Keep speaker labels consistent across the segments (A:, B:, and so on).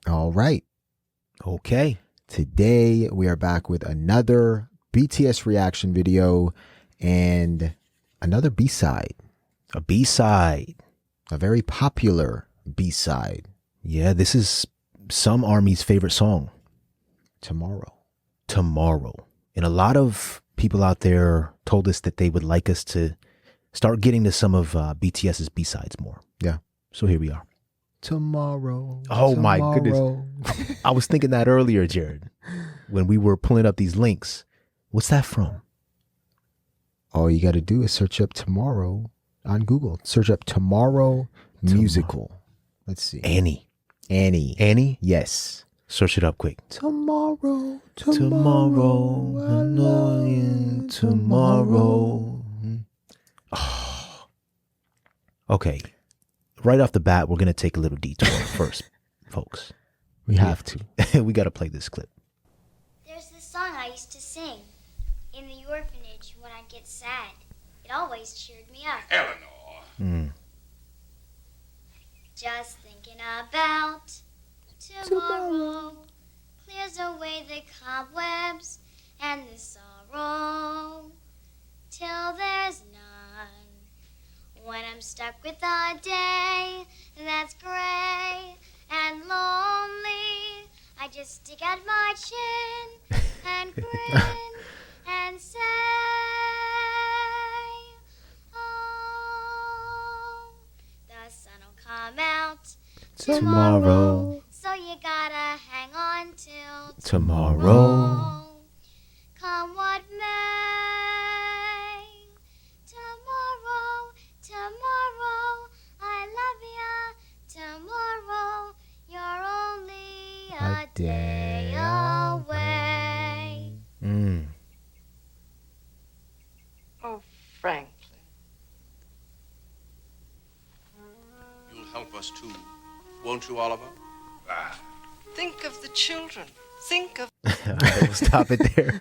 A: All right.
B: Okay.
A: Today we are back with another BTS reaction video and another B-side.
B: A B-side.
A: A very popular B-side.
B: Yeah, this is some ARMY's favorite song.
A: Tomorrow.
B: And a lot of people out there told us that they would like us to start getting to some of BTS's B-sides more.
A: Yeah.
B: So here we are.
A: Tomorrow.
B: Oh my goodness. I was thinking that earlier, Jared, when we were pulling up these links. What's that from?
A: All you got to do is search up Tomorrow on Google. Search up Tomorrow musical. Let's see.
B: Annie.
A: Annie? Yes.
B: Search it up quick.
A: Tomorrow.
B: Oh. Okay. Right off the bat, we're going to take a little detour first, folks.
A: We have to.
B: We got to play this clip.
C: There's this song I used to sing in the orphanage when I'd get sad. It always cheered me up.
D: Eleanor.
C: Just thinking about tomorrow clears away the cobwebs and the sorrow till there's none. When I'm stuck with a day that's gray and lonely, I just stick out my chin and grin and say, oh, the sun will come out tomorrow. So you gotta hang on till
B: Tomorrow.
C: Come what may. Tomorrow, I love ya. Tomorrow, you're only a day away.
E: Oh, Franklin.
D: You'll help us too, won't you, Oliver?
E: Think of the children. Think of...
B: We'll stop it there.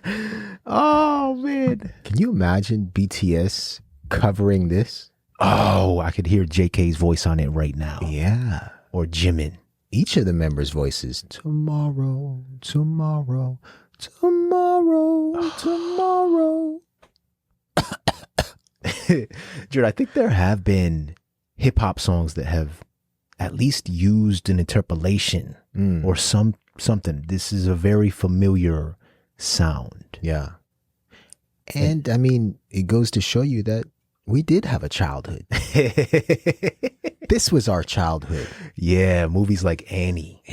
B: Oh, man.
A: Can you imagine BTS covering this?
B: Oh, I could hear JK's voice on it right now.
A: Yeah.
B: Or Jimin.
A: Each of the members' voices. Tomorrow.
B: Jared, I think there have been hip hop songs that have at least used an interpolation or something. This is a very familiar sound.
A: Yeah. And I mean, it goes to show you that we did have a childhood. This was our childhood.
B: Yeah, movies like Annie.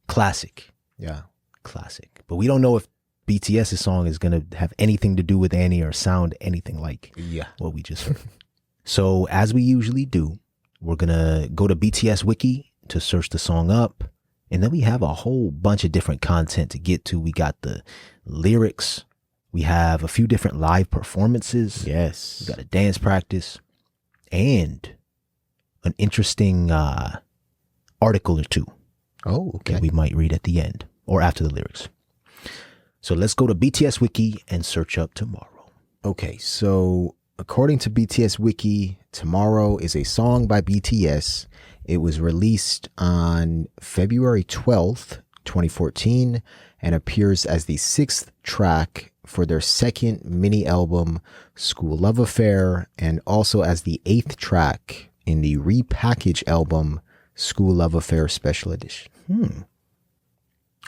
B: Classic.
A: Yeah.
B: Classic. But we don't know if BTS's song is going to have anything to do with Annie or sound anything like what we just heard. So as we usually do, we're going to go to BTS Wiki to search the song up. And then we have a whole bunch of different content to get to. We got the lyrics. We have a few different live performances.
A: Yes.
B: We got a dance practice and an interesting article or two.
A: Oh, okay.
B: That we might read at the end or after the lyrics. So let's go to BTS Wiki and search up Tomorrow.
A: Okay, so according to BTS Wiki, Tomorrow is a song by BTS. It was released on February 12th, 2014, and appears as the 6th track for their second mini album, School Love Affair, and also as the 8th track in the repackaged album, School Love Affair Special Edition.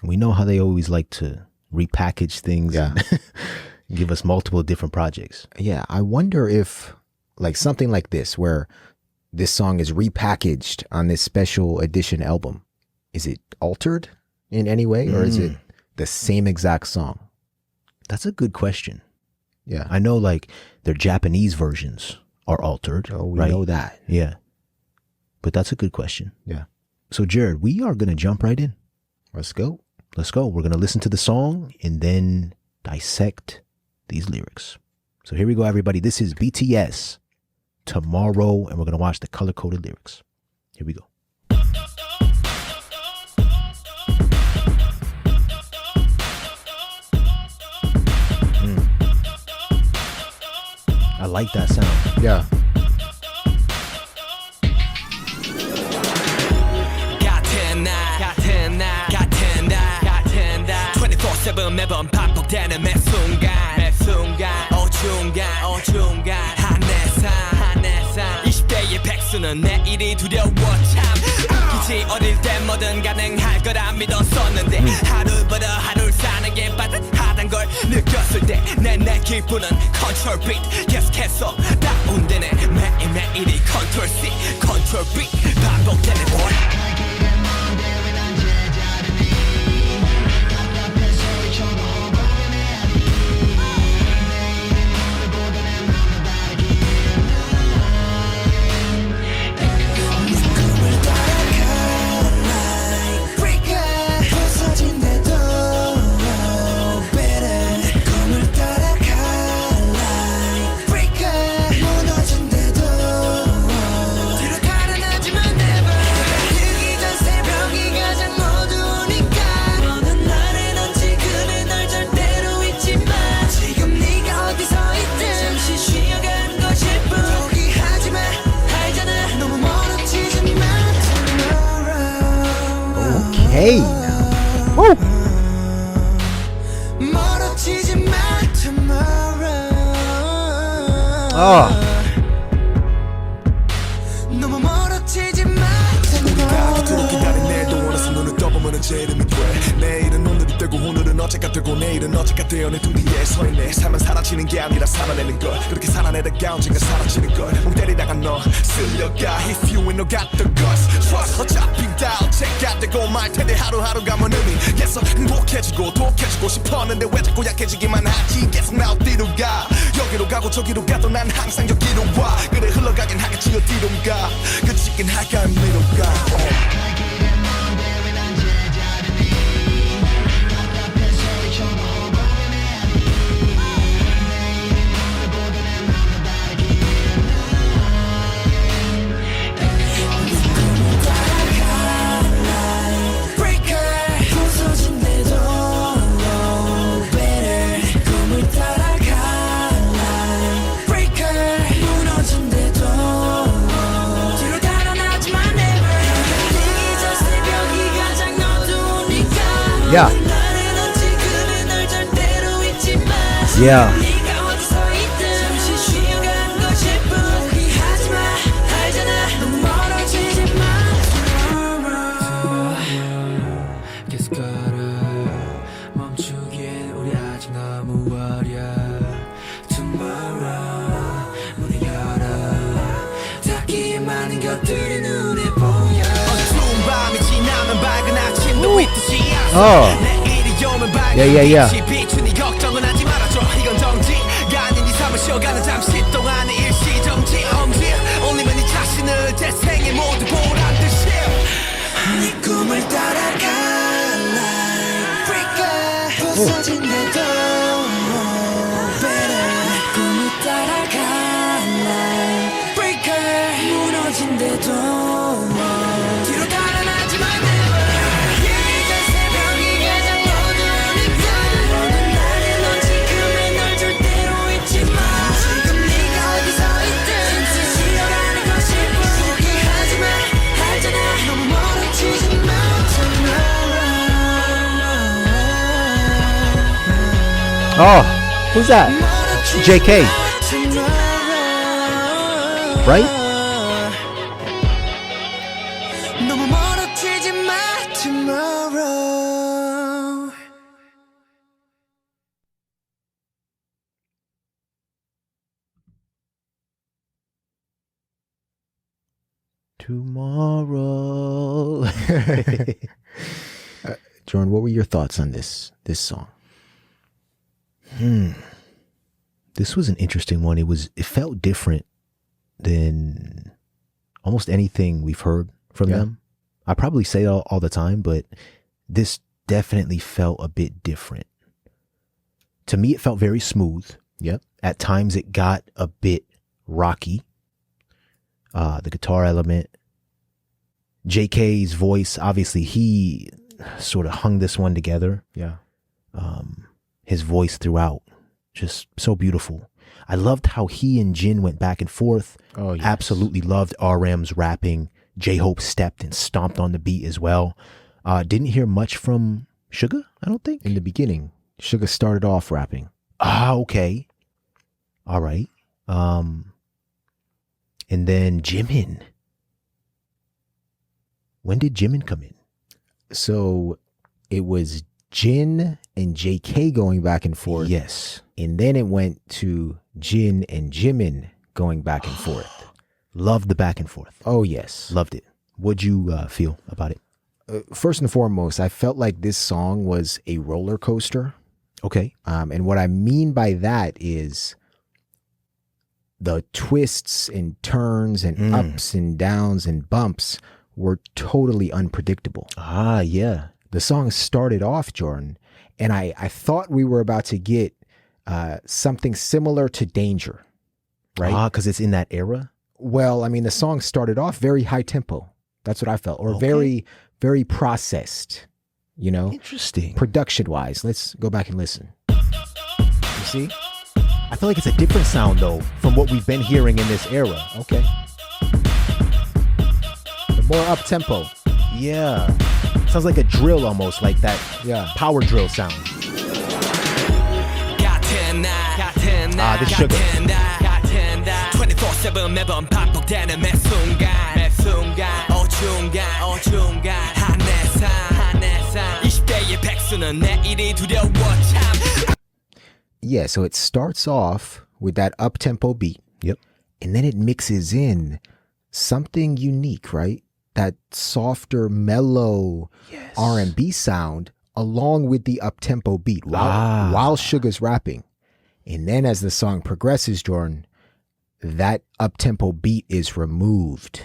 B: We know how they always like to repackage things.
A: Yeah.
B: And give us multiple different projects.
A: Yeah, I wonder if like something like this, where this song is repackaged on this special edition album, is it altered in any way, or is it the same exact song?
B: That's a good question.
A: Yeah.
B: I know like their Japanese versions are altered.
A: Oh, we
B: right?
A: know that.
B: Yeah. But that's a good question.
A: Yeah.
B: So Jared, we are going to jump right in.
A: Let's go.
B: Let's go. We're going to listen to the song and then dissect these lyrics. So here we go, everybody. This is BTS Tomorrow, and we're going to watch the color-coded lyrics. Here we go. I like that sound.
A: Yeah.
F: 매번 반복되는 매 순간 어중간 한내산 20대의 백수는 내일이 두려워 참 웃기지 어릴 때 뭐든 가능할 거라 믿었었는데 하루보다 하루를 사는 게 빠듯하단 걸 느꼈을 때 내 기분은 컨트롤 B 계속해서 다운되네 매일매일이 컨트롤 C 컨트롤 V 반복되는 볼
A: Hey now. Woo. Oh.
G: 제 이름이 돼 내일은 오늘이 되고 오늘은 어제가 되고 내일은 어제가 되어 내 등 뒤에 서있네 삶은 사라지는 게 아니라 살아내는 걸 그렇게 살아내다가 언젠가 사라지는 걸 멍 때리다가 너 쓸려가 If you ain't no got the guts Trust 어차피 다 어제가 되고 말 텐데 하루하루가 뭔 의미겠어 행복해지고 독해지고 싶었는데 왜 자꾸 약해지기만 하지 계속 나 어디로 가 여기로 가고 저기로 가도 난 항상 여기로 와 그래 흘러가긴 하겠지 어디로 가 그치긴 할까 의미로 가
A: Yeah. Yeah. Oh. Yeah. Oh, who's that? JK. Right? Tomorrow. Jordan, what were your thoughts on this song?
B: This was an interesting one. It felt different than almost anything we've heard from them. I probably say it all the time, but this definitely felt a bit different. To me, it felt very smooth.
A: Yep.
B: At times it got a bit rocky. The guitar element. JK's voice, obviously he sort of hung this one together.
A: Yeah.
B: His voice throughout, just so beautiful. I loved how he and Jin went back and forth.
A: Oh, yes.
B: Absolutely loved RM's rapping. J-Hope stepped and stomped on the beat as well. Didn't hear much from Suga, I don't think.
A: In the beginning. Suga started off rapping.
B: Ah, okay. All right. And then Jimin. When did Jimin come in?
A: So it was Jin and JK going back and forth.
B: Yes.
A: And then it went to Jin and Jimin going back and forth.
B: Loved the back and forth.
A: Oh, yes.
B: Loved it. What'd you feel about it?
A: First and foremost, I felt like this song was a roller coaster.
B: Okay.
A: And what I mean by that is the twists and turns and ups and downs and bumps were totally unpredictable.
B: Ah, yeah.
A: The song started off, Jordan, and I thought we were about to get something similar to Danger, right?
B: Ah, because it's in that era?
A: Well, I mean, the song started off very high tempo. That's what I felt. Or very, very processed, you know?
B: Interesting.
A: Production-wise. Let's go back and listen. You see?
B: I feel like it's a different sound, though, from what we've been hearing in this era.
A: Okay. The more up-tempo.
B: Yeah. Sounds like a drill almost, like that power drill sound. Ah, this Sugar.
F: 24/7 매번 반복되는 매 순간 어중간 한내산 20대의 백수는 내일이 두려워 참.
A: Yeah, so it starts off with that up-tempo beat.
B: Yep.
A: And then it mixes in something unique, right? That softer, mellow R&B sound along with the up-tempo beat while Suga's rapping. And then as the song progresses, Jordan, that up-tempo beat is removed.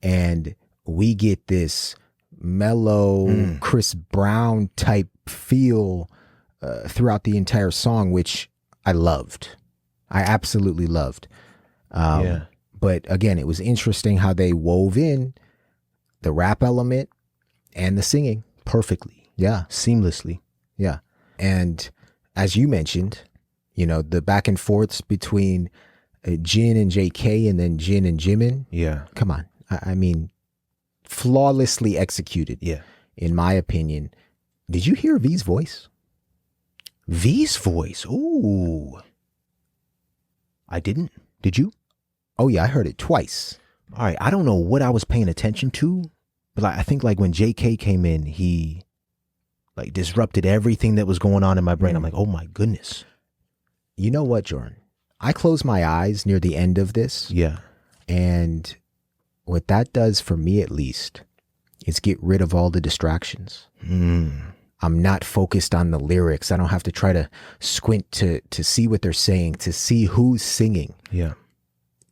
A: And we get this mellow, Chris Brown type feel throughout the entire song, which I loved. I absolutely loved. But again, it was interesting how they wove in the rap element and the singing
B: perfectly.
A: Yeah.
B: Seamlessly.
A: Yeah. And as you mentioned, you know, the back and forths between Jin and JK and then Jin and Jimin.
B: Yeah.
A: Come on. I mean, flawlessly executed.
B: Yeah.
A: In my opinion. Did you hear V's voice?
B: V's voice? Ooh. I didn't. Did you?
A: Oh, yeah. I heard it twice.
B: All right. I don't know what I was paying attention to, but I think like when JK came in, he like disrupted everything that was going on in my brain. I'm like, oh my goodness.
A: You know what, Jordan? I closed my eyes near the end of this.
B: Yeah.
A: And what that does for me, at least, is get rid of all the distractions. I'm not focused on the lyrics. I don't have to try to squint to see what they're saying, to see who's singing.
B: Yeah.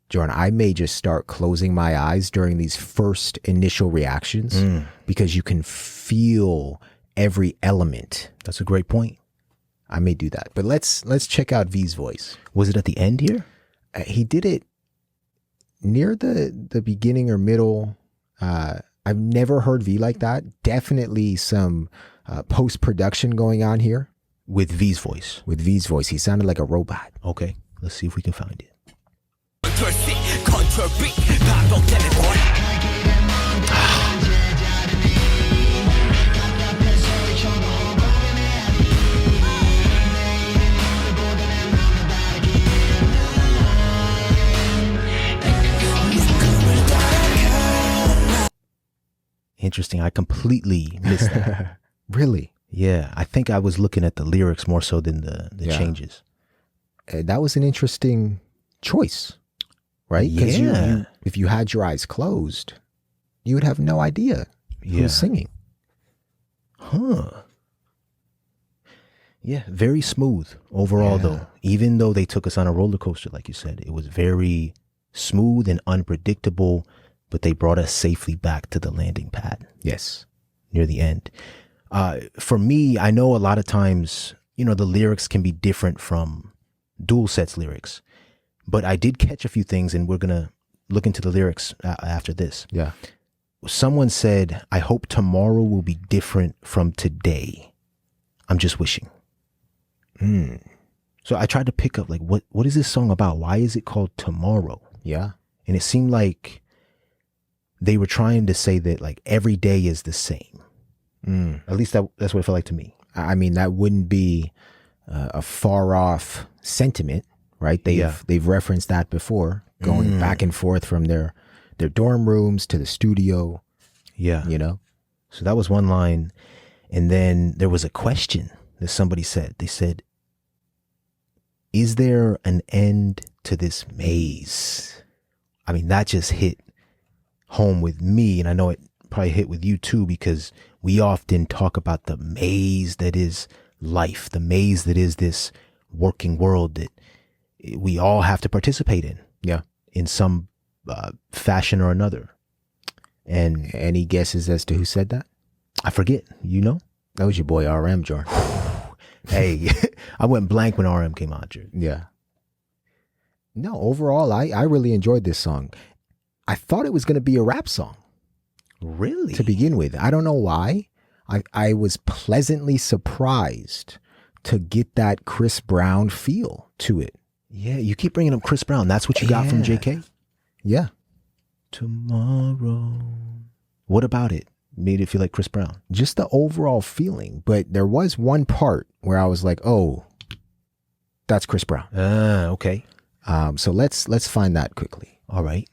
A: Jordan, I may just start closing my eyes during these first initial reactions because you can feel every element.
B: That's a great point.
A: I may do that. But let's check out V's voice.
B: Was it at the end here?
A: He did it near the beginning or middle. I've never heard V like that. Definitely some post-production going on here.
B: With V's voice.
A: With V's voice. He sounded like a robot.
B: Okay. Let's see if we can find it.
F: Control C, Control V, 반복되는 걸.
B: Interesting. I completely missed that.
A: Really?
B: Yeah. I think I was looking at the lyrics more so than the changes.
A: That was an interesting choice, right? Because you, if you had your eyes closed, you would have no idea who's singing.
B: Huh. Yeah. Very smooth overall, though. Even though they took us on a roller coaster, like you said, it was very smooth and unpredictable. But they brought us safely back to the landing pad.
A: Yes.
B: Near the end. For me, I know a lot of times, you know, the lyrics can be different from Dual Set's lyrics. But I did catch a few things, and we're going to look into the lyrics after this.
A: Yeah.
B: Someone said, I hope tomorrow will be different from today. I'm just wishing. So I tried to pick up, like, what is this song about? Why is it called Tomorrow?
A: Yeah.
B: And it seemed like they were trying to say that like every day is the same. At least that's what it felt like to me.
A: I mean, that wouldn't be a far off sentiment, right? They've referenced that before, going back and forth from their dorm rooms to the studio.
B: Yeah.
A: You know?
B: So that was one line. And then there was a question that somebody said. They said, is there an end to this maze? I mean, that just hit home with me. And I know it probably hit with you too, because we often talk about the maze that is life, the maze that is this working world that we all have to participate in.
A: Yeah.
B: In some fashion or another. And
A: any guesses as to who said that?
B: I forget. You know?
A: That was your boy RM, Jordan.
B: Hey, I went blank when RM came out, Jordan.
A: Yeah. No, overall, I really enjoyed this song. I thought it was going to be a rap song.
B: Really?
A: To begin with. I don't know why. I was pleasantly surprised to get that Chris Brown feel to it.
B: Yeah, you keep bringing up Chris Brown. That's what you got from JK?
A: Yeah.
B: Tomorrow. What about it made it feel like Chris Brown?
A: Just the overall feeling. But there was one part where I was like, oh, that's Chris Brown.
B: Okay.
A: So let's find that quickly.
B: All right.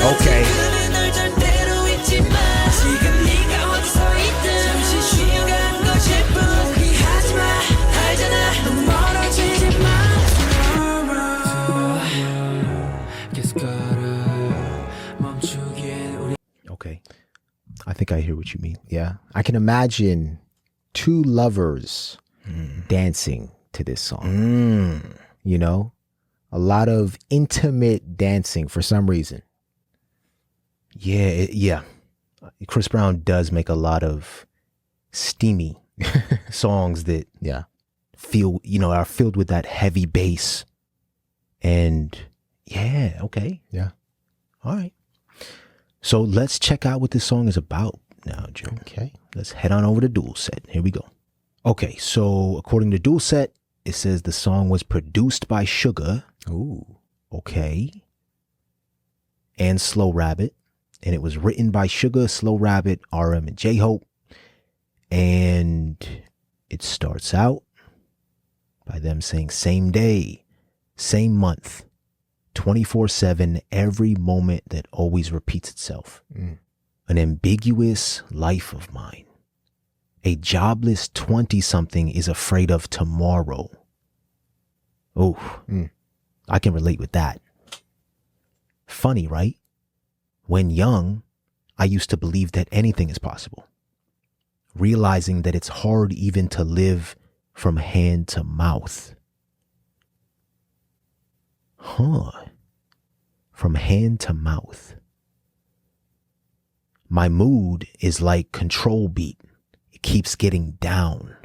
B: Okay. Okay. I think I hear what you mean.
A: Yeah. I can imagine two lovers dancing to this song. You know? A lot of intimate dancing for some reason.
B: Yeah. Chris Brown does make a lot of steamy songs that feel, are filled with that heavy bass. And yeah, okay.
A: Yeah.
B: All right. So let's check out what this song is about now, Joe.
A: Okay.
B: Let's head on over to Dual Set. Here we go. Okay, so according to Dual Set, it says the song was produced by Suga.
A: Ooh.
B: Okay. And Slow Rabbit. And it was written by Suga, Slow Rabbit, RM, and J-Hope. And it starts out by them saying same day, same month, 24/7, every moment that always repeats itself. An ambiguous life of mine. A jobless 20-something is afraid of tomorrow. Oh, I can relate with that. Funny, right? When young, I used to believe that anything is possible. Realizing that it's hard even to live from hand to mouth. From hand to mouth. My mood is like control beat. It keeps getting down.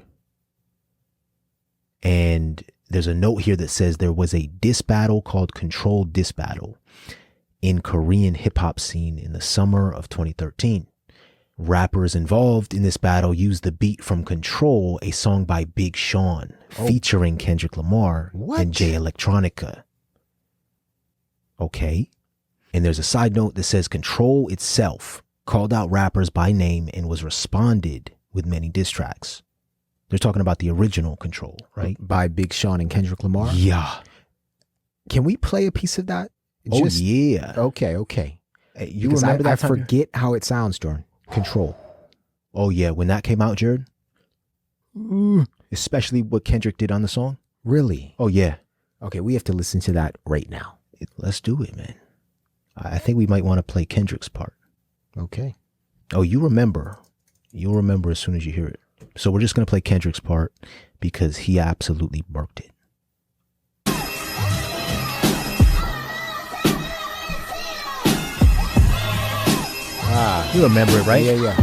B: And there's a note here that says there was a diss battle called Control Diss Battle in Korean hip hop scene in the summer of 2013. Rappers involved in this battle used the beat from Control, a song by Big Sean, featuring Kendrick Lamar and Jay Electronica. Okay. And there's a side note that says Control itself called out rappers by name and was responded with many diss tracks. They're talking about the original Control, right?
A: By Big Sean and Kendrick Lamar?
B: Yeah.
A: Can we play a piece of that?
B: Yeah.
A: Okay.
B: Hey, you
A: because
B: remember that
A: I
B: time?
A: forget how it sounds, Jordan. Control.
B: Oh, yeah. When that came out, Jared? Especially what Kendrick did on the song?
A: Really?
B: Oh, yeah.
A: Okay, we have to listen to that right now.
B: Let's do it, man. I think we might want to play Kendrick's part.
A: Okay.
B: Oh, you remember. You'll remember as soon as you hear it. So we're just going to play Kendrick's part because he absolutely burked it. You remember it, right?
A: Yeah.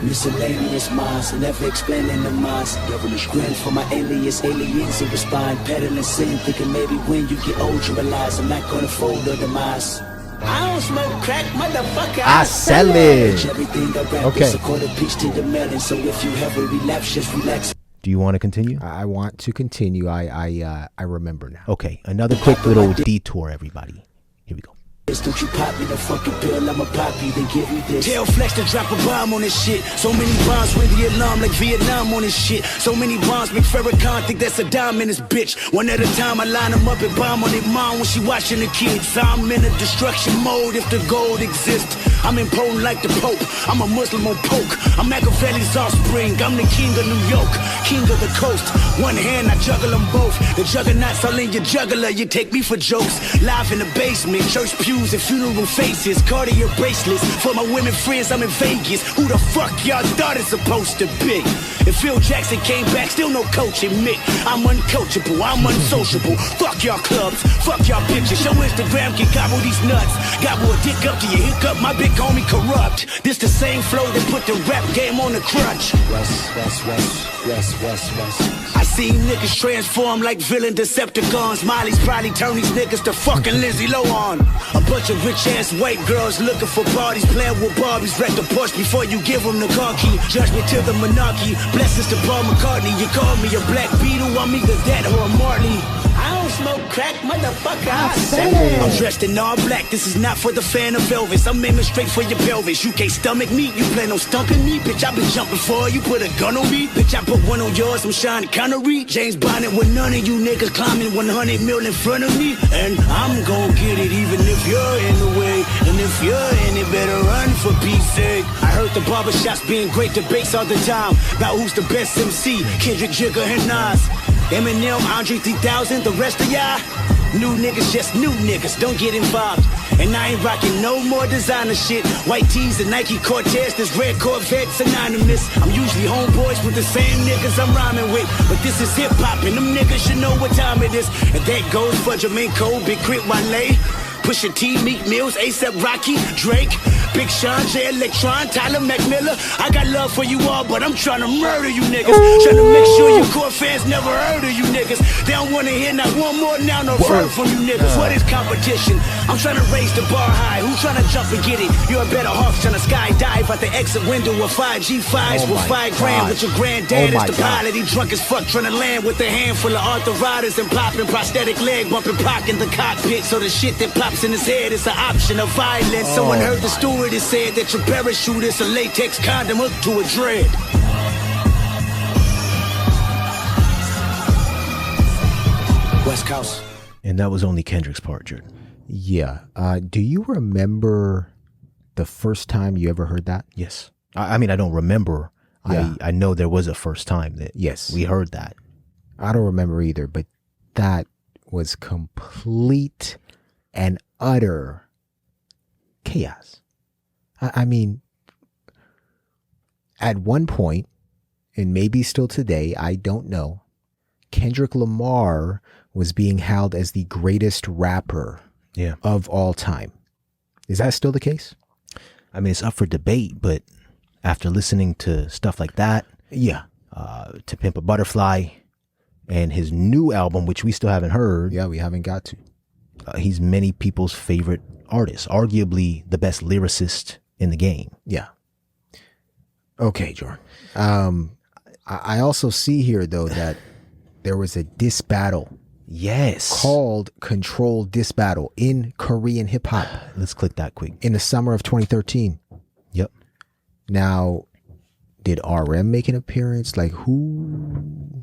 H: Miscellaneous minds, never explaining the minds. Devilish grin for my aliens who respond, peddling sin, thinking maybe when you get old you realize I'm not gonna fold or demise. I don't smoke crack, motherfucker.
A: I sell it.
H: Everything I rap
A: Okay.
H: is a quarter piece to the melon. So if you have a relapse, just relax.
B: Do you want to continue?
A: I want to continue. I remember now.
B: Okay, another quick little detour, everybody. Here we go.
H: Don't you pop me the fucking pill, I'ma pop you, then give me this.
I: Tell Flex to drop a bomb on this shit. So many bombs ring the alarm like Vietnam on this shit. So many bombs make Farrakhan think that's a dime in this bitch. One at a time I line them up and bomb on their mom when she watching the kids. I'm in a destruction mode if the gold exists. I'm impotent like the Pope, I'm a Muslim on poke. I'm Machiavelli's offspring, I'm the king of New York, king of the coast. One hand I juggle them both. The juggernauts all in your juggler, you take me for jokes. Live in the basement, church pews and funeral faces. Cartier bracelets, for my women friends I'm in Vegas. Who the fuck y'all thought it's supposed to be? If Phil Jackson came back, still no coaching Mick. I'm uncoachable, I'm unsociable. Fuck y'all clubs, fuck y'all bitches. Your Instagram can gobble these nuts. Gobble a dick up to your hiccup, my big homie corrupt. This the same flow that put the rap game on the crutch.
H: West.
I: I see niggas transform like villain Decepticons. Miley's probably turn these niggas to fucking Lindsay Lohan. A bunch of rich ass white girls looking for parties, playing with Barbies. Wreck the Porsche before you give them the car key. Judgment to the monarchy, blessings to Paul McCartney. You call me a black Beatle, I'm either that or a Marley.
H: I don't smoke crack, motherfucker. I sell
I: I'm
H: it.
I: dressed in all black, this is not for the fan of Elvis. I'm aiming straight for your pelvis. You can't stomach me, you plan on stumping me. Bitch, I been jumping for you, put a gun on me. Bitch, I put one on yours, I'm Sean Connery. James Bond with none of you niggas climbing 100 mil in front of me. And I'm gon' get it even if you're in the way. And if you're in it, better run for peace sake. I heard the barbershops being great debates all the time about who's the best MC, Kendrick, Jigga, and Nas. Eminem, Andre 3000, the rest of y'all new niggas, just new niggas, don't get involved. And I ain't rocking no more designer shit. White tees and Nike Cortez, this red Corvette's anonymous. I'm usually homeboys with the same niggas I'm rhyming with. But this is hip hop and them niggas should know what time it is. And that goes for Jermaine Cole, Big Crit Wale, Pusha T, Meek Mills, A$AP Rocky, Drake, Big Sean, J Electron, Tyler McMillan. I got love for you all, but I'm trying to murder you niggas. Trying to make sure your core fans never heard of you niggas. They don't want to hear not one more now, no word from you niggas. What is competition? I'm trying to raise the bar high. Who's trying to jump and get it? You're a better hawk trying to skydive out the exit window with 5 G5s with 5 grand. With your granddad is the pilot. He drunk as fuck trying to land with a handful of arthritis and popping prosthetic leg bumping Pac in the cockpit. So the shit that pops in his head is an option of violence. Someone heard the stewardess said that your parachute is a latex condom hooked to a dread. West Coast.
B: And that was only Kendrick's part, Jordan.
A: Yeah. Do you remember the first time you ever heard that?
B: Yes. I mean, I don't remember.
A: Yeah.
B: I know there was a first time that we heard that.
A: I don't remember either, but that was complete and utter chaos. I mean, at one point, and maybe still today, I don't know, Kendrick Lamar was being hailed as the greatest rapper of all time. Is that still the case?
B: I mean, it's up for debate, but after listening to stuff like that, To Pimp a Butterfly, and his new album, which we still haven't heard.
A: Yeah, we haven't got to.
B: He's many people's favorite artist, arguably the best lyricist in the game.
A: Yeah. Okay, Jordan. I also see here, though, that there was a diss battle.
B: Yes.
A: Called Control Diss Battle in Korean hip hop.
B: Let's click that quick.
A: In the summer of 2013.
B: Yep.
A: Now, did RM make an appearance? Like, who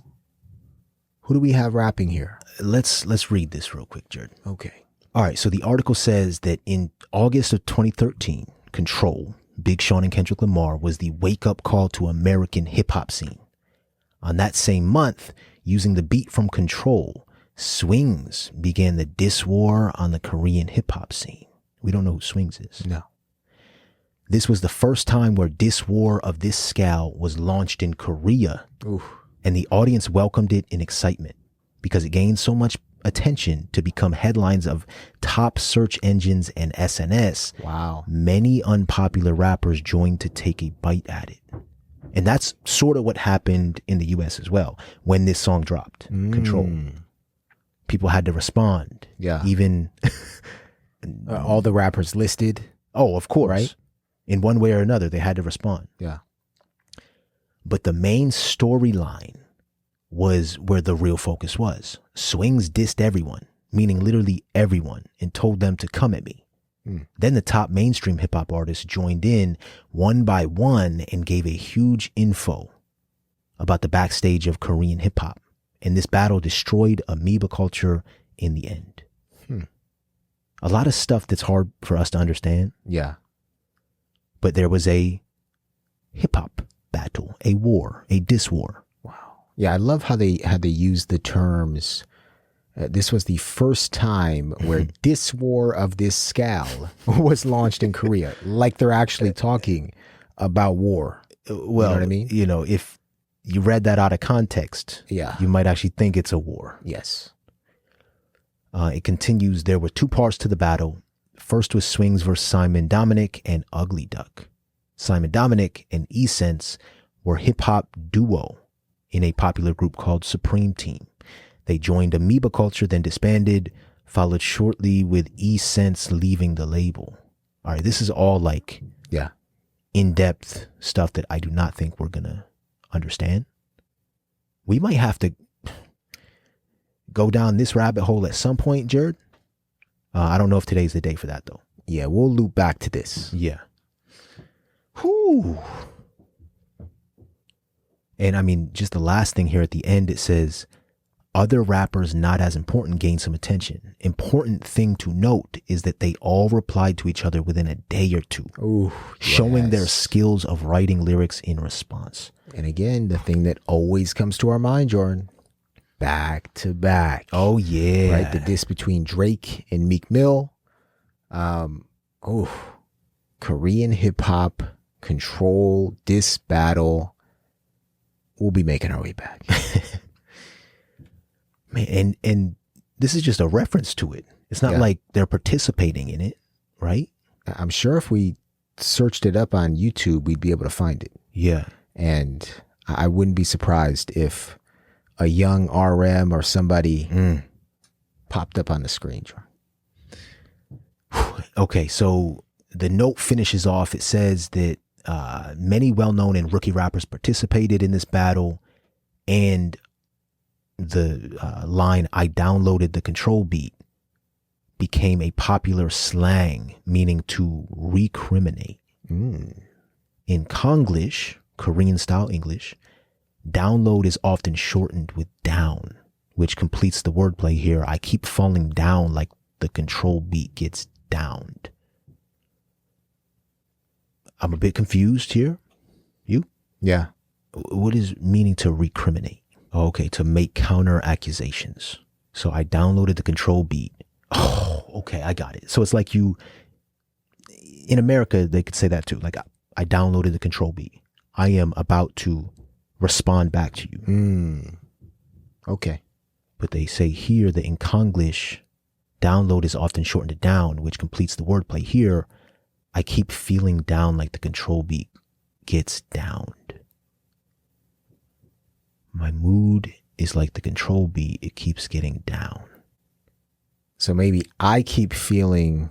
A: do we have rapping here?
B: Let's read this real quick, Jordan.
A: Okay.
B: All right. So the article says that in August of 2013, Control, Big Sean and Kendrick Lamar, was the wake-up call to American hip-hop scene. On that same month, using the beat from Control, Swings began the diss war on the Korean hip-hop scene. We don't know who Swings is.
A: No.
B: This was the first time where diss war of this scale was launched in Korea.
A: Oof.
B: And the audience welcomed it in excitement because it gained so much attention to become headlines of top search engines and SNS.
A: Wow.
B: Many unpopular rappers joined to take a bite at it. And that's sort of what happened in the US as well. When this song dropped, Control, people had to respond.
A: Yeah.
B: Even
A: All the rappers listed.
B: Oh, of course.
A: Right?
B: In one way or another, they had to respond.
A: Yeah.
B: But the main storyline was where the real focus was. Swings dissed everyone, meaning literally everyone, and told them to come at me. Then the top mainstream hip hop artists joined in one by one and gave a huge info about the backstage of Korean hip hop. And this battle destroyed amoeba culture in the end. A lot of stuff that's hard for us to understand.
A: Yeah.
B: But there was a hip hop battle, a war, a diss war.
A: Wow. Yeah, I love how they used the terms. This was the first time where diss war of this scale was launched in Korea. Like they're actually talking about war.
B: Well,
A: you know what I mean?
B: You know, if you read that out of context,
A: yeah,
B: you might actually think it's a war.
A: Yes.
B: It continues. There were two parts to the battle. First was Swings versus Simon Dominic and Ugly Duck. Simon Dominic and E-Sense were hip-hop duo in a popular group called Supreme Team. They joined Amoeba Culture, then disbanded, followed shortly with E-Sense leaving the label. All right, this is all like in-depth stuff that I do not think we're going to understand. We might have to go down this rabbit hole at some point, Jared. I don't know if today's the day for that, though.
A: Yeah, we'll loop back to this.
B: Yeah. Whew. And I mean, just the last thing here at the end, it says, other rappers not as important gain some attention. Important thing to note is that they all replied to each other within a day or two, showing their skills of writing lyrics in response.
A: And again, the thing that always comes to our mind, Jordan, back to back.
B: Oh, yeah.
A: Right? The diss between Drake and Meek Mill. Korean hip hop, control, diss battle. We'll be making our way back.
B: Man, and this is just a reference to it. It's not like they're participating in it, right?
A: I'm sure if we searched it up on YouTube, we'd be able to find it.
B: Yeah.
A: And I wouldn't be surprised if a young RM or somebody popped up on the screen.
B: Okay, so the note finishes off. It says that many well-known and rookie rappers participated in this battle, and the line, "I downloaded the control beat," became a popular slang meaning to recriminate. In Konglish, Korean style English, download is often shortened with down, which completes the wordplay here. I keep falling down like the control beat gets downed. I'm a bit confused here. You?
A: Yeah.
B: What is meaning to recriminate? Okay, to make counter accusations. So I downloaded the control beat. Oh, okay, I got it. So it's like you, in America, they could say that too. Like, I downloaded the control beat. I am about to respond back to you.
A: Okay.
B: But they say here that in Konglish, download is often shortened to down, which completes the wordplay here. I keep feeling down like the control beat gets downed. My mood is like the control beat. It keeps getting down.
A: So maybe I keep feeling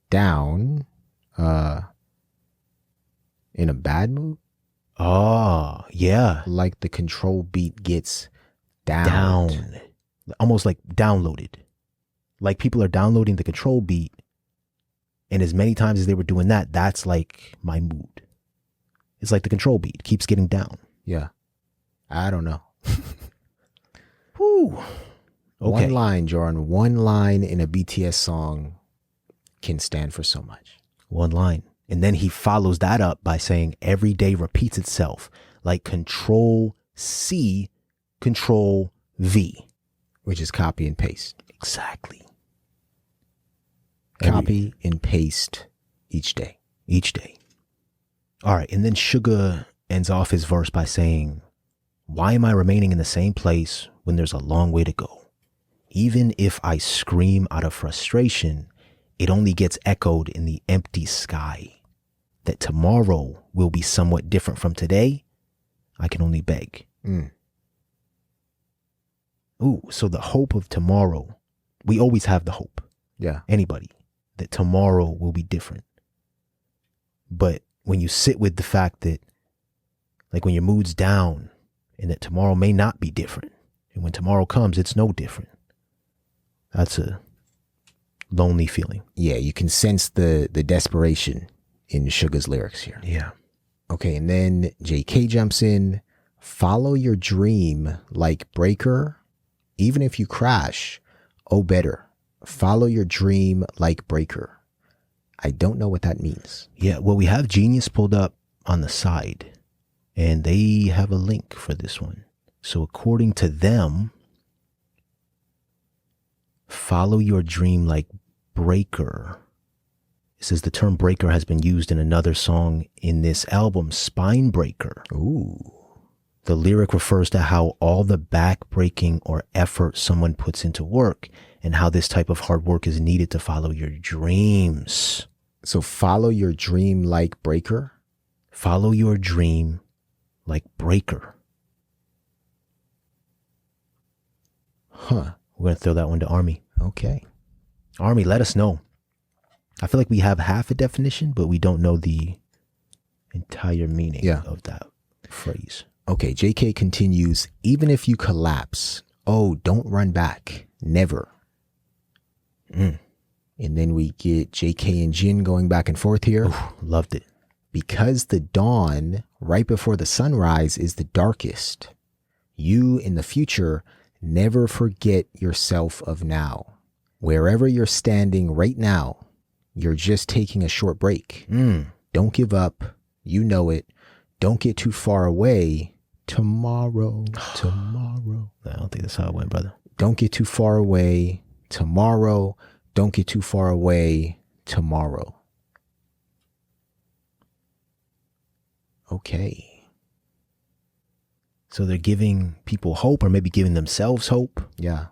A: down in a bad mood.
B: Oh, yeah.
A: Like the control beat gets down.
B: Almost like downloaded. Like people are downloading the control beat. And as many times as they were doing that, that's like my mood. It's like the control beat keeps getting down.
A: Yeah. I don't know.
B: Whew. Okay.
A: One line, Jordan. One line in a BTS song can stand for so much.
B: One line. And then he follows that up by saying every day repeats itself, like Control C, Control V.
A: Which is copy and paste.
B: Exactly.
A: Copy and paste each day.
B: Each day. All right. And then Suga ends off his verse by saying, why am I remaining in the same place when there's a long way to go? Even if I scream out of frustration, it only gets echoed in the empty sky. That tomorrow will be somewhat different from today, I can only beg. Ooh, so the hope of tomorrow, we always have the hope.
A: Yeah.
B: Anybody. that tomorrow will be different. But when you sit with the fact that, like, when your mood's down and that tomorrow may not be different, and when tomorrow comes, it's no different, that's a lonely feeling.
A: Yeah, you can sense the desperation in Suga's lyrics here.
B: Yeah.
A: Okay, and then JK jumps in. Follow your dream like breaker. Even if you crash, oh better. Follow your dream like breaker. I don't know what that means.
B: Yeah, well, we have Genius pulled up on the side, and they have a link for this one. So according to them, follow your dream like breaker. It says the term breaker has been used in another song in this album, Spine Breaker.
A: Ooh.
B: The lyric refers to how all the back-breaking or effort someone puts into work and how this type of hard work is needed to follow your dreams.
A: So follow your dream like breaker?
B: Follow your dream like breaker.
A: Huh.
B: We're going to throw that one to Army.
A: Okay.
B: Army, let us know. I feel like we have half a definition, but we don't know the entire meaning of that phrase.
A: Okay, JK continues, even if you collapse, oh, don't run back. Never. And then we get JK and Jin going back and forth here.
B: Ooh, loved it.
A: Because the dawn right before the sunrise is the darkest. You in the future never forget yourself of now. Wherever you're standing right now, you're just taking a short break. Don't give up. You know it. Don't get too far away. Tomorrow.
B: I don't think that's how it went, brother.
A: Don't get too far away. Tomorrow. Don't get too far away. Tomorrow. Okay.
B: So they're giving people hope, or maybe giving themselves hope.
A: Yeah.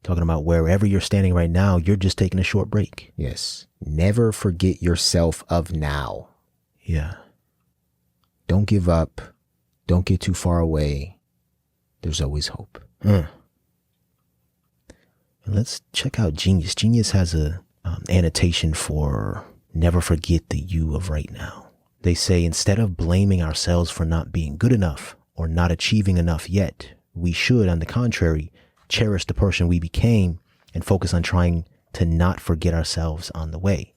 B: Talking about wherever you're standing right now, you're just taking a short break.
A: Yes. Never forget yourself of now.
B: Yeah.
A: Don't give up. Don't get too far away. There's always hope.
B: And let's check out Genius. Genius has a annotation for never forget the you of right now. They say, instead of blaming ourselves for not being good enough or not achieving enough yet, we should, on the contrary, cherish the person we became and focus on trying to not forget ourselves on the way.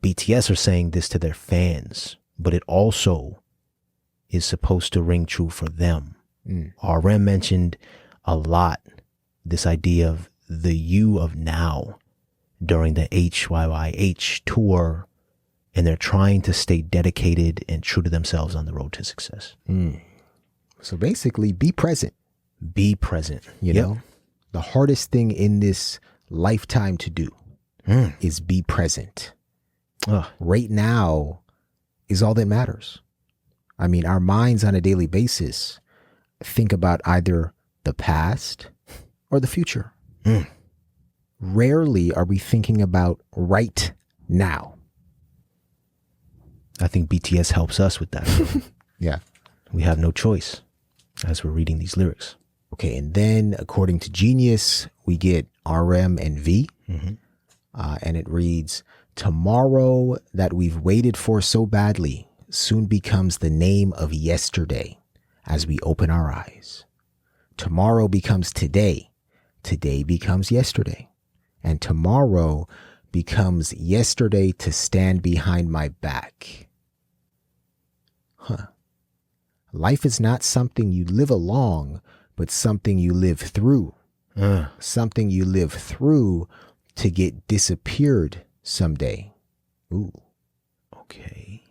B: BTS are saying this to their fans, but it also is supposed to ring true for them. RM mentioned a lot this idea of the you of now during the HYYH tour, and they're trying to stay dedicated and true to themselves on the road to success.
A: So basically, be present.
B: Be present.
A: You know, the hardest thing in this lifetime to do is be present. Right now is all that matters. I mean, our minds on a daily basis think about either the past or the future. Rarely are we thinking about right now.
B: I think BTS helps us with that.
A: Yeah.
B: We have no choice as we're reading these lyrics.
A: Okay, and then according to Genius, we get RM and V. And it reads, tomorrow that we've waited for so badly soon becomes the name of yesterday as we open our eyes. Tomorrow becomes today. Today becomes yesterday. And tomorrow becomes yesterday to stand behind my back. Life is not something you live along, but something you live through. Something you live through to get disappeared someday. Ooh.
B: Okay.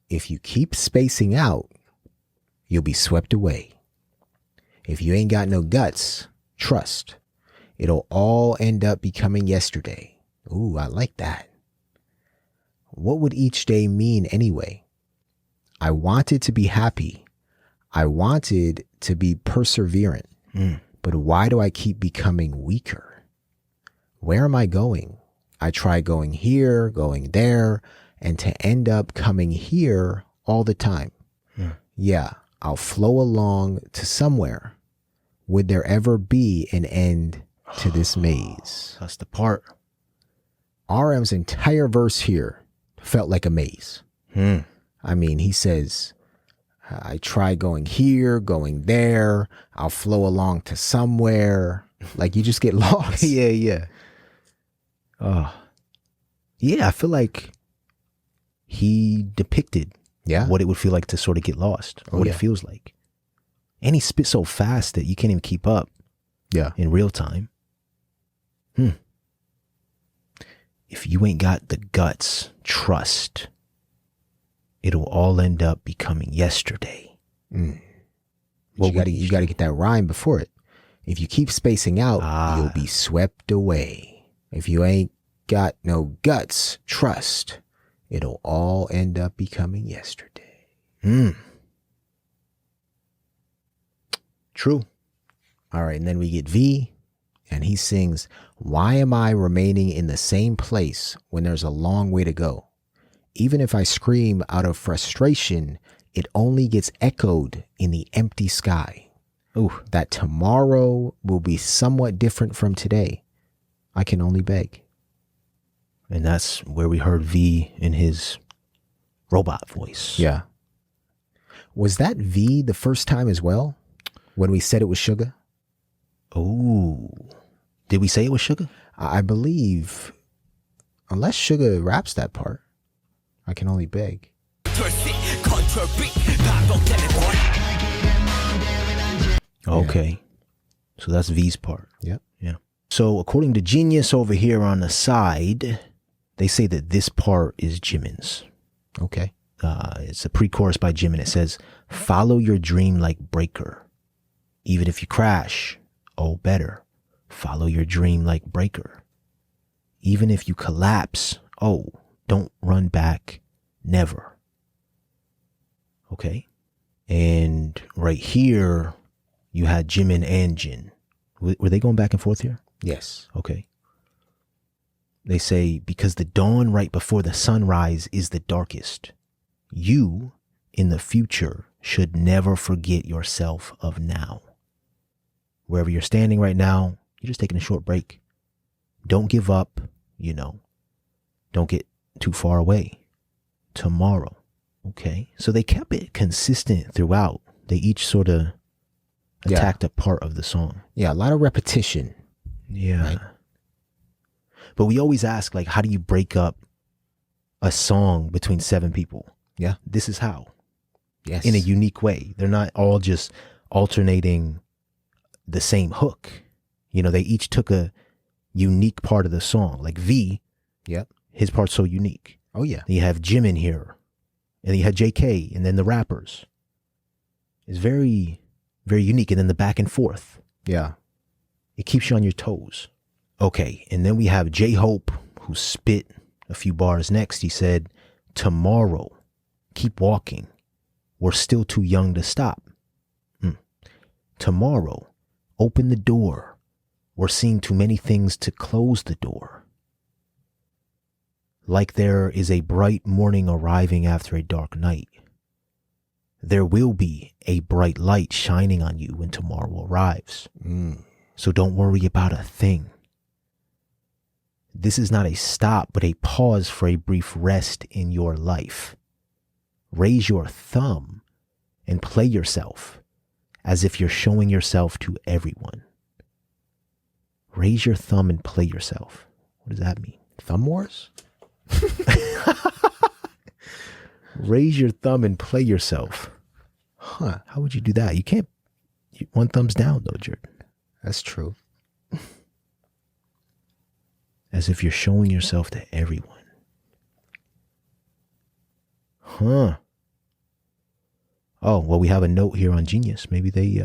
A: If you keep spacing out, you'll be swept away. If you ain't got no guts, trust. It'll all end up becoming yesterday. Ooh, I like that. What would each day mean anyway? I wanted to be happy. I wanted to be perseverant. But why do I keep becoming weaker? Where am I going? I try going here, going there, and to end up coming here all the time. Yeah, I'll flow along to somewhere. Would there ever be an end to this maze?
B: That's the part.
A: RM's entire verse here felt like a maze. I mean, he says, I try going here, going there. I'll flow along to somewhere. Like, you just get lost.
B: Yeah. Yeah, I feel like he depicted what it would feel like to sort of get lost, or what it feels like. And he spit so fast that you can't even keep up in real time. If you ain't got the guts, trust, it'll all end up becoming yesterday.
A: Well, you got to get that rhyme before it. If you keep spacing out, you'll be swept away. If you ain't got no guts, trust, it'll all end up becoming yesterday.
B: True.
A: All right, and then we get V, and he sings, why am I remaining in the same place when there's a long way to go? Even if I scream out of frustration, it only gets echoed in the empty sky. Ooh, that tomorrow will be somewhat different from today. I can only beg.
B: And that's where we heard V in his robot voice.
A: Yeah. Was that V the first time as well? When we said it was Sugar?
B: Oh, did we say it was Sugar?
A: I believe, unless Sugar raps that part, I can only beg.
B: Okay. So that's V's part.
A: Yep.
B: Yeah. So according to Genius over here on the side, they say that this part is Jimin's.
A: Okay.
B: It's a pre-chorus by Jimin. It says, follow your dream like breaker. Even if you crash, oh better, follow your dream like breaker. Even if you collapse, oh, don't run back, never. Okay. And right here, you had Jimin and Jin. Were they going back and forth here?
A: Yes.
B: Okay. They say, because the dawn right before the sunrise is the darkest. You, in the future, should never forget yourself of now. Wherever you're standing right now, you're just taking a short break. Don't give up, Don't get too far away. Tomorrow. Okay. So they kept it consistent throughout. They each sort of attacked a part of the song.
A: Yeah, a lot of repetition.
B: Yeah.
A: Right?
B: But we always ask, like, how do you break up a song between 7 people?
A: Yeah.
B: This is how.
A: Yes.
B: In a unique way. They're not all just alternating the same hook. They each took a unique part of the song. Like V, his part's so unique.
A: Oh, yeah.
B: You have Jimin here, and you had JK, and then the rappers. It's very, very unique. And then the back and forth.
A: Yeah.
B: It keeps you on your toes. Okay, and then we have J-Hope, who spit a few bars next. He said, tomorrow, keep walking. We're still too young to stop. Tomorrow, open the door. We're seeing too many things to close the door. Like there is a bright morning arriving after a dark night. There will be a bright light shining on you when tomorrow arrives. So don't worry about a thing. This is not a stop, but a pause for a brief rest in your life. Raise your thumb and play yourself as if you're showing yourself to everyone. Raise your thumb and play yourself. What does that mean?
A: Thumb wars?
B: Raise your thumb and play yourself.
A: Huh.
B: How would you do that? You can't. One thumb's down though, Jordan.
A: That's true.
B: As if you're showing yourself to everyone. Huh. Oh, well, we have a note here on Genius. Maybe they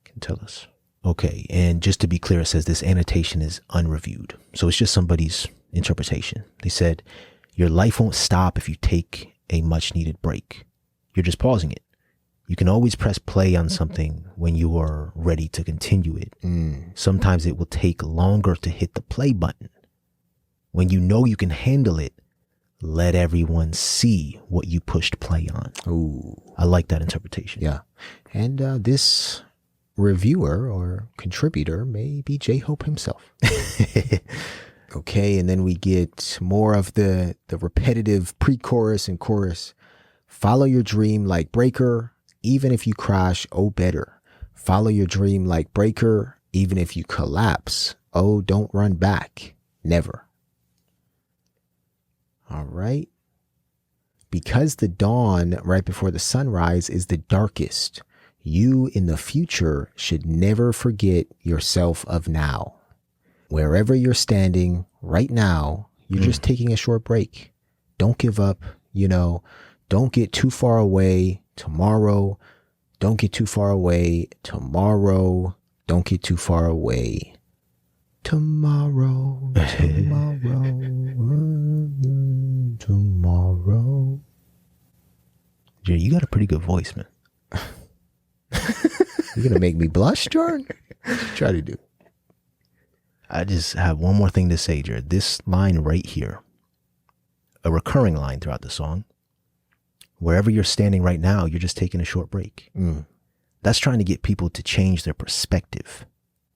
B: can tell us. Okay, and just to be clear, it says this annotation is unreviewed. So it's just somebody's interpretation. They said, your life won't stop if you take a much needed break. You're just pausing it. You can always press play on something when you are ready to continue it. Sometimes it will take longer to hit the play button. When you know you can handle it, let everyone see what you pushed play on.
A: Ooh.
B: I like that interpretation.
A: Yeah. And this reviewer or contributor may be J-Hope himself. Okay, and then we get more of the repetitive pre-chorus and chorus. Follow your dream like breaker, even if you crash, oh better. Follow your dream like breaker, even if you collapse, oh don't run back, never. All right. Because the dawn right before the sunrise is the darkest, you in the future should never forget yourself of now. Wherever you're standing right now, you're just taking a short break. Don't give up, don't get too far away tomorrow. Don't get too far away tomorrow. Don't get too far away tomorrow. Tomorrow.
B: Jay, you got a pretty good voice, man.
A: You're going to make me blush, Jordan? Try to do.
B: I just have one more thing to say, Jared. This line right here, a recurring line throughout the song, wherever you're standing right now, you're just taking a short break. That's trying to get people to change their perspective.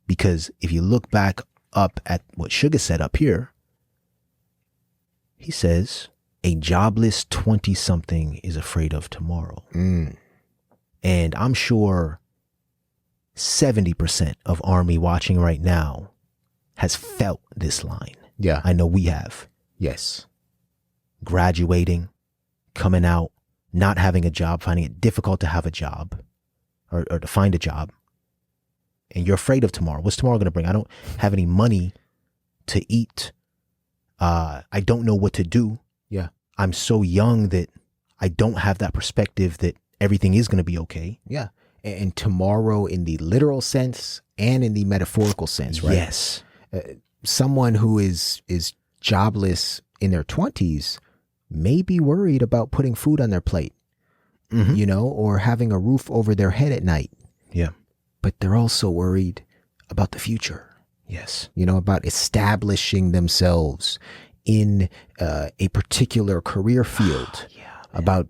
B: Because if you look back up at what Suga said up here, he says, a jobless 20-something is afraid of tomorrow. And I'm sure 70% of Army watching right now has felt this line.
A: Yeah.
B: I know we have.
A: Yes.
B: Graduating, coming out, not having a job, finding it difficult to have a job or to find a job. And you're afraid of tomorrow. What's tomorrow going to bring? I don't have any money to eat. I don't know what to do.
A: Yeah.
B: I'm so young that I don't have that perspective that everything is going to be okay.
A: Yeah. And tomorrow in the literal sense and in the metaphorical sense, right?
B: Yes.
A: Someone who is jobless in their 20s may be worried about putting food on their plate, or having a roof over their head at night.
B: Yeah.
A: But they're also worried about the future.
B: Yes.
A: About establishing themselves in a particular career field, about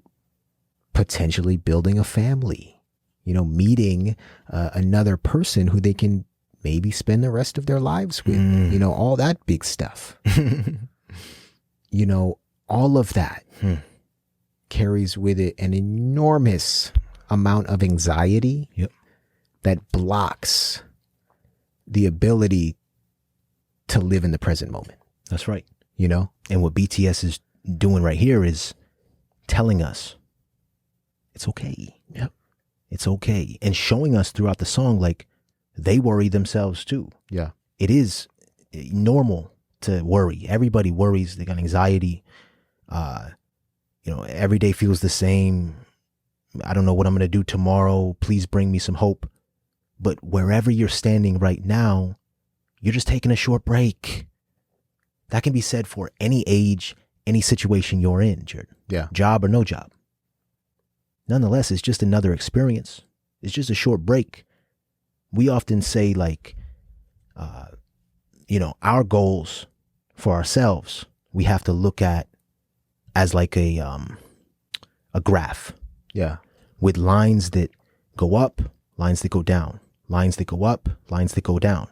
A: potentially building a family, meeting another person who they can maybe spend the rest of their lives with, all that big stuff. All of that carries with it an enormous amount of anxiety that blocks the ability to live in the present moment.
B: That's right. And what BTS is doing right here is telling us it's okay.
A: Yep.
B: It's okay. And showing us throughout the song, like, they worry themselves too.
A: Yeah.
B: It is normal to worry. Everybody worries. They got anxiety. Every day feels the same. I don't know what I'm going to do tomorrow. Please bring me some hope. But wherever you're standing right now, you're just taking a short break. That can be said for any age, any situation you're in, Jordan.
A: Yeah.
B: Job or no job. Nonetheless, it's just another experience. It's just a short break. We often say, like, our goals for ourselves, we have to look at as like a graph.
A: Yeah.
B: With lines that go up, lines that go down, lines that go up, lines that go down.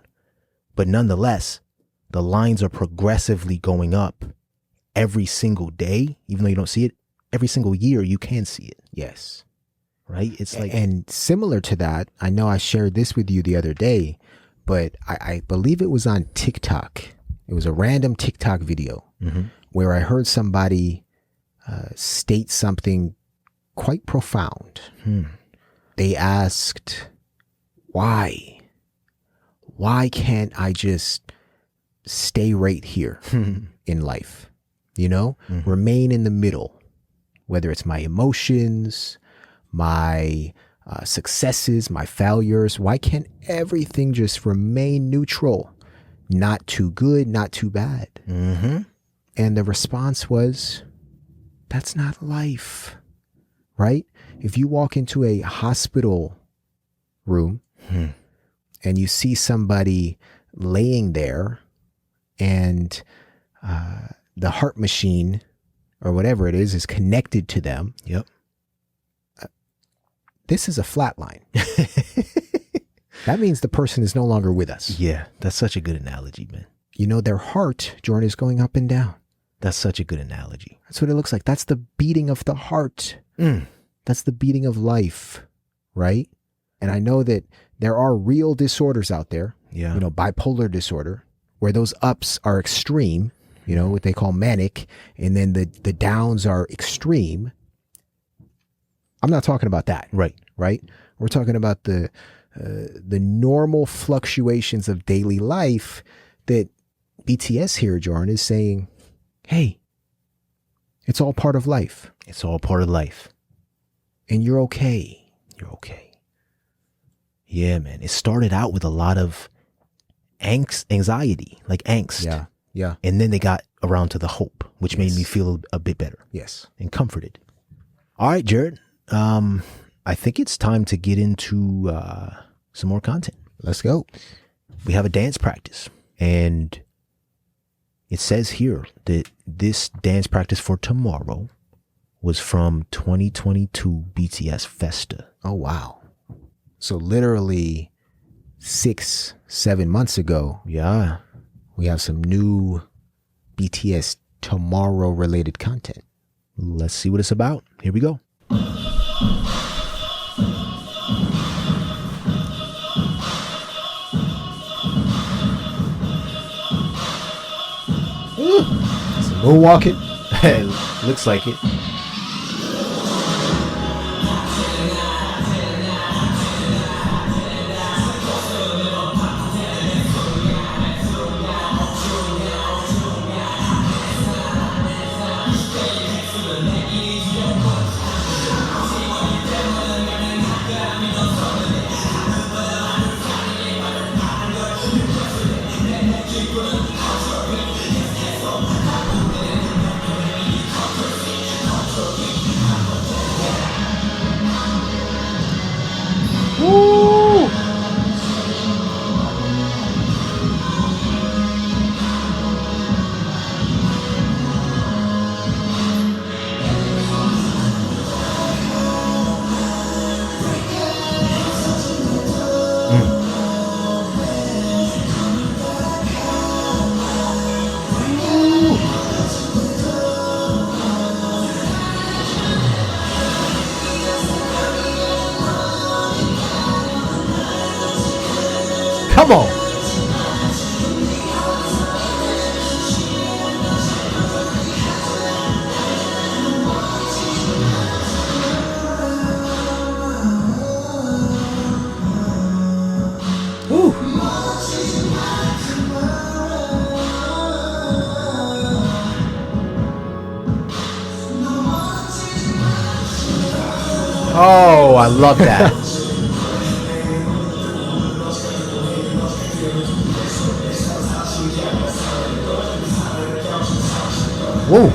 B: But nonetheless, the lines are progressively going up every single day, even though you don't see it. Every single year, you can see it.
A: Yes.
B: Right? It's like,
A: and similar to that, I know I shared this with you the other day, but I believe it was on TikTok. It was a random TikTok video where I heard somebody state something quite profound. They asked, why? Why can't I just stay right here in life? Remain in the middle, whether it's my emotions, my successes, my failures. Why can't everything just remain neutral? Not too good, not too bad. And the response was, that's not life, right? If you walk into a hospital room and you see somebody laying there and the heart machine or whatever it is connected to them.
B: Yep.
A: This is a flat line. That means the person is no longer with us.
B: Yeah, that's such a good analogy, man.
A: you know, their heart, Jordan, is going up and down.
B: That's such a good analogy.
A: That's what it looks like. That's the beating of the heart. That's the beating of life, right? And I know that there are real disorders out there, you know, bipolar disorder, where those ups are extreme, you know, what they call manic, and then the downs are extreme. I'm not talking about that.
B: Right.
A: We're talking about the normal fluctuations of daily life that BTS here, Jordan, is saying, hey, it's all part of life.
B: It's all part of life.
A: And you're okay.
B: You're okay. Yeah, man. It started out with a lot of anxiety, like angst.
A: Yeah.
B: And then they got around to the hope, which made me feel a bit better.
A: Yes.
B: And comforted. All right, Jared. I think it's time to get into some more content.
A: Let's go.
B: We have a dance practice, and it says here that this dance practice for tomorrow was from 2022 BTS Festa.
A: Oh, wow. So literally 6-7 months ago.
B: Yeah.
A: We have some new BTS tomorrow related content.
B: Let's see what it's about. Here we go.
A: Some moonwalking.
B: Looks like it.
A: Come on. Ooh. Oh, I love that. Whoa.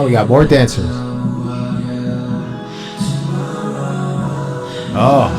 A: Oh, we got more dancers. Oh.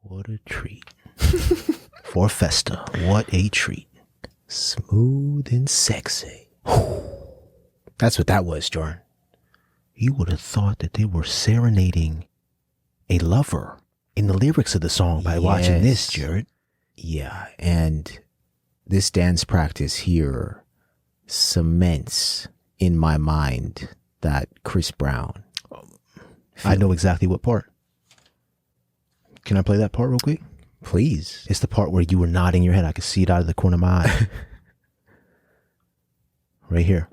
B: What a treat. For Festa, what a treat.
A: Smooth and sexy. That's what that was, Jordan.
B: You would have thought that they were serenading a lover in the lyrics of the song by watching this, Jared.
A: Yeah, and this dance practice here cements in my mind that Chris Brown.
B: I know exactly what part. Can I play that part real quick?
A: Please.
B: It's the part where you were nodding your head. I could see it out of the corner of my eye. Right here.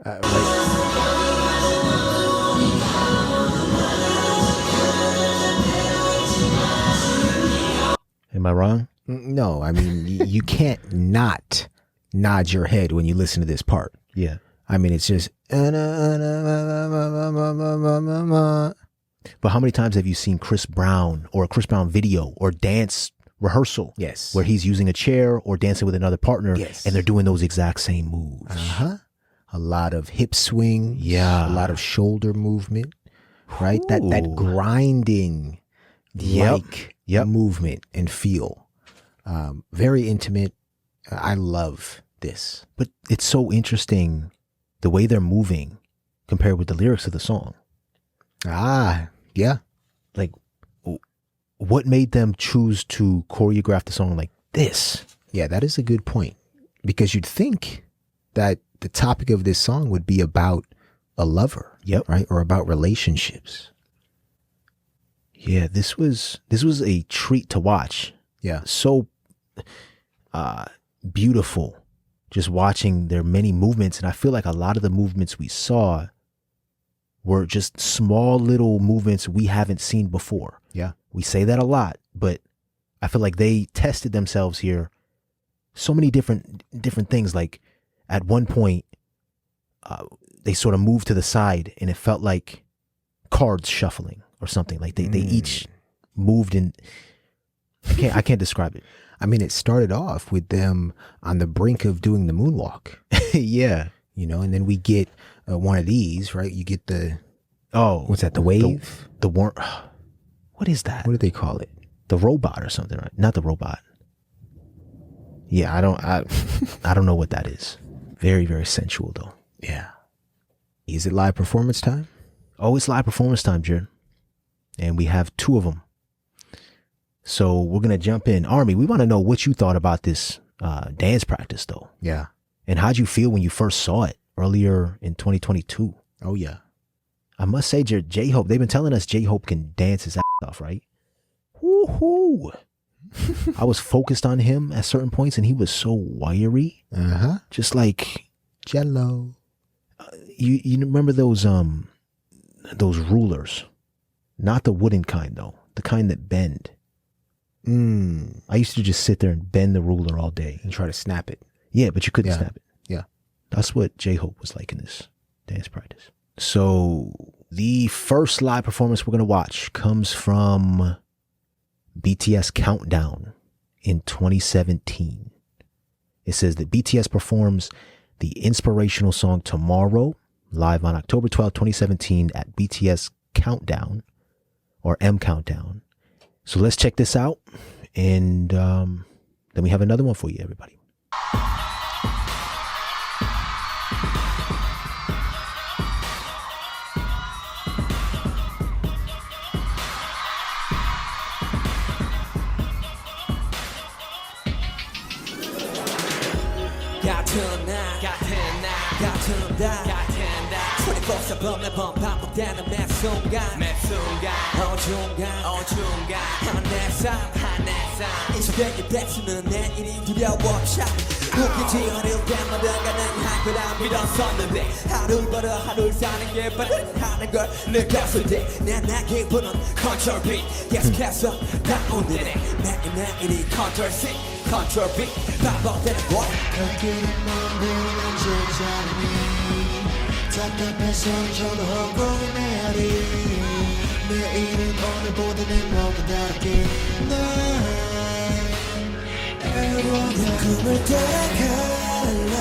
B: Am I wrong?
A: No, I mean, you can't not nod your head when you listen to this part.
B: Yeah.
A: I mean, it's just. But
B: how many times have you seen Chris Brown or a Chris Brown video or dance rehearsal?
A: Yes.
B: Where he's using a chair or dancing with another partner.
A: Yes.
B: And they're doing those exact same moves.
A: Uh-huh. A lot of hip swing.
B: Yeah.
A: A lot of shoulder movement. Right? That grinding like movement and feel. Very intimate. I love this.
B: But it's so interesting the way they're moving compared with the lyrics of the song.
A: Ah, yeah.
B: Like, what made them choose to choreograph the song like this?
A: Yeah, that is a good point. Because you'd think that the topic of this song would be about a lover.
B: Yep.
A: Right? Or about relationships.
B: Yeah, this was a treat to watch.
A: Yeah.
B: So beautiful just watching their many movements. And I feel like a lot of the movements we saw were just small little movements we haven't seen before.
A: Yeah.
B: We say that a lot, but I feel like they tested themselves here. So many different things. Like at one point, they sort of moved to the side and it felt like cards shuffling or something. Like they each moved in. I can't describe it.
A: I mean, it started off with them on the brink of doing the moonwalk.
B: Yeah.
A: You know, and then we get one of these, right? You get the, what's that, the wave?
B: What is that?
A: What do they call it?
B: The robot or something, right? Not the robot. Yeah, I don't know what that is. Very, very sensual though.
A: Yeah. Is it live performance time?
B: Oh, it's live performance time, Jared. And we have 2 of them. So we're going to jump in. Army, we want to know what you thought about this dance practice, though.
A: Yeah.
B: And how'd you feel when you first saw it earlier in 2022?
A: Oh, yeah.
B: I must say, J-Hope, they've been telling us J-Hope can dance his ass off, right? Woohoo! I was focused on him at certain points, and he was so wiry.
A: Uh-huh.
B: Just like...
A: Jello.
B: You remember those rulers? Not the wooden kind, though. The kind that bend. I used to just sit there and bend the ruler all day.
A: And try to snap it.
B: Yeah, but you couldn't snap it.
A: Yeah.
B: That's what J-Hope was like in this dance practice. So the first live performance we're going to watch comes from BTS Countdown in 2017. It says that BTS performs the inspirational song Tomorrow live on October 12, 2017 at BTS Countdown or M Countdown. So let's check this out, and then we have another one for you, everybody.
F: 반복되는 매 순간 어중간 내 삶 인식되게 백수는 내일이 두려워차 웃기지 어릴 때마다 가능한 거라 믿었었는데 하루 벌어 하루를 사는 게 빠듯하는 걸 느꼈을 때내 기분은 컨트롤 B 계속해서 다운되네 내일이 컨트롤 C 컨트롤 V 반복되는 거
J: 갈길은 먼 보이는 제자리 답답해서 저도 허공에 메아리 내일은 오늘보다 내모가 다르게 내 꿈을 따라갈래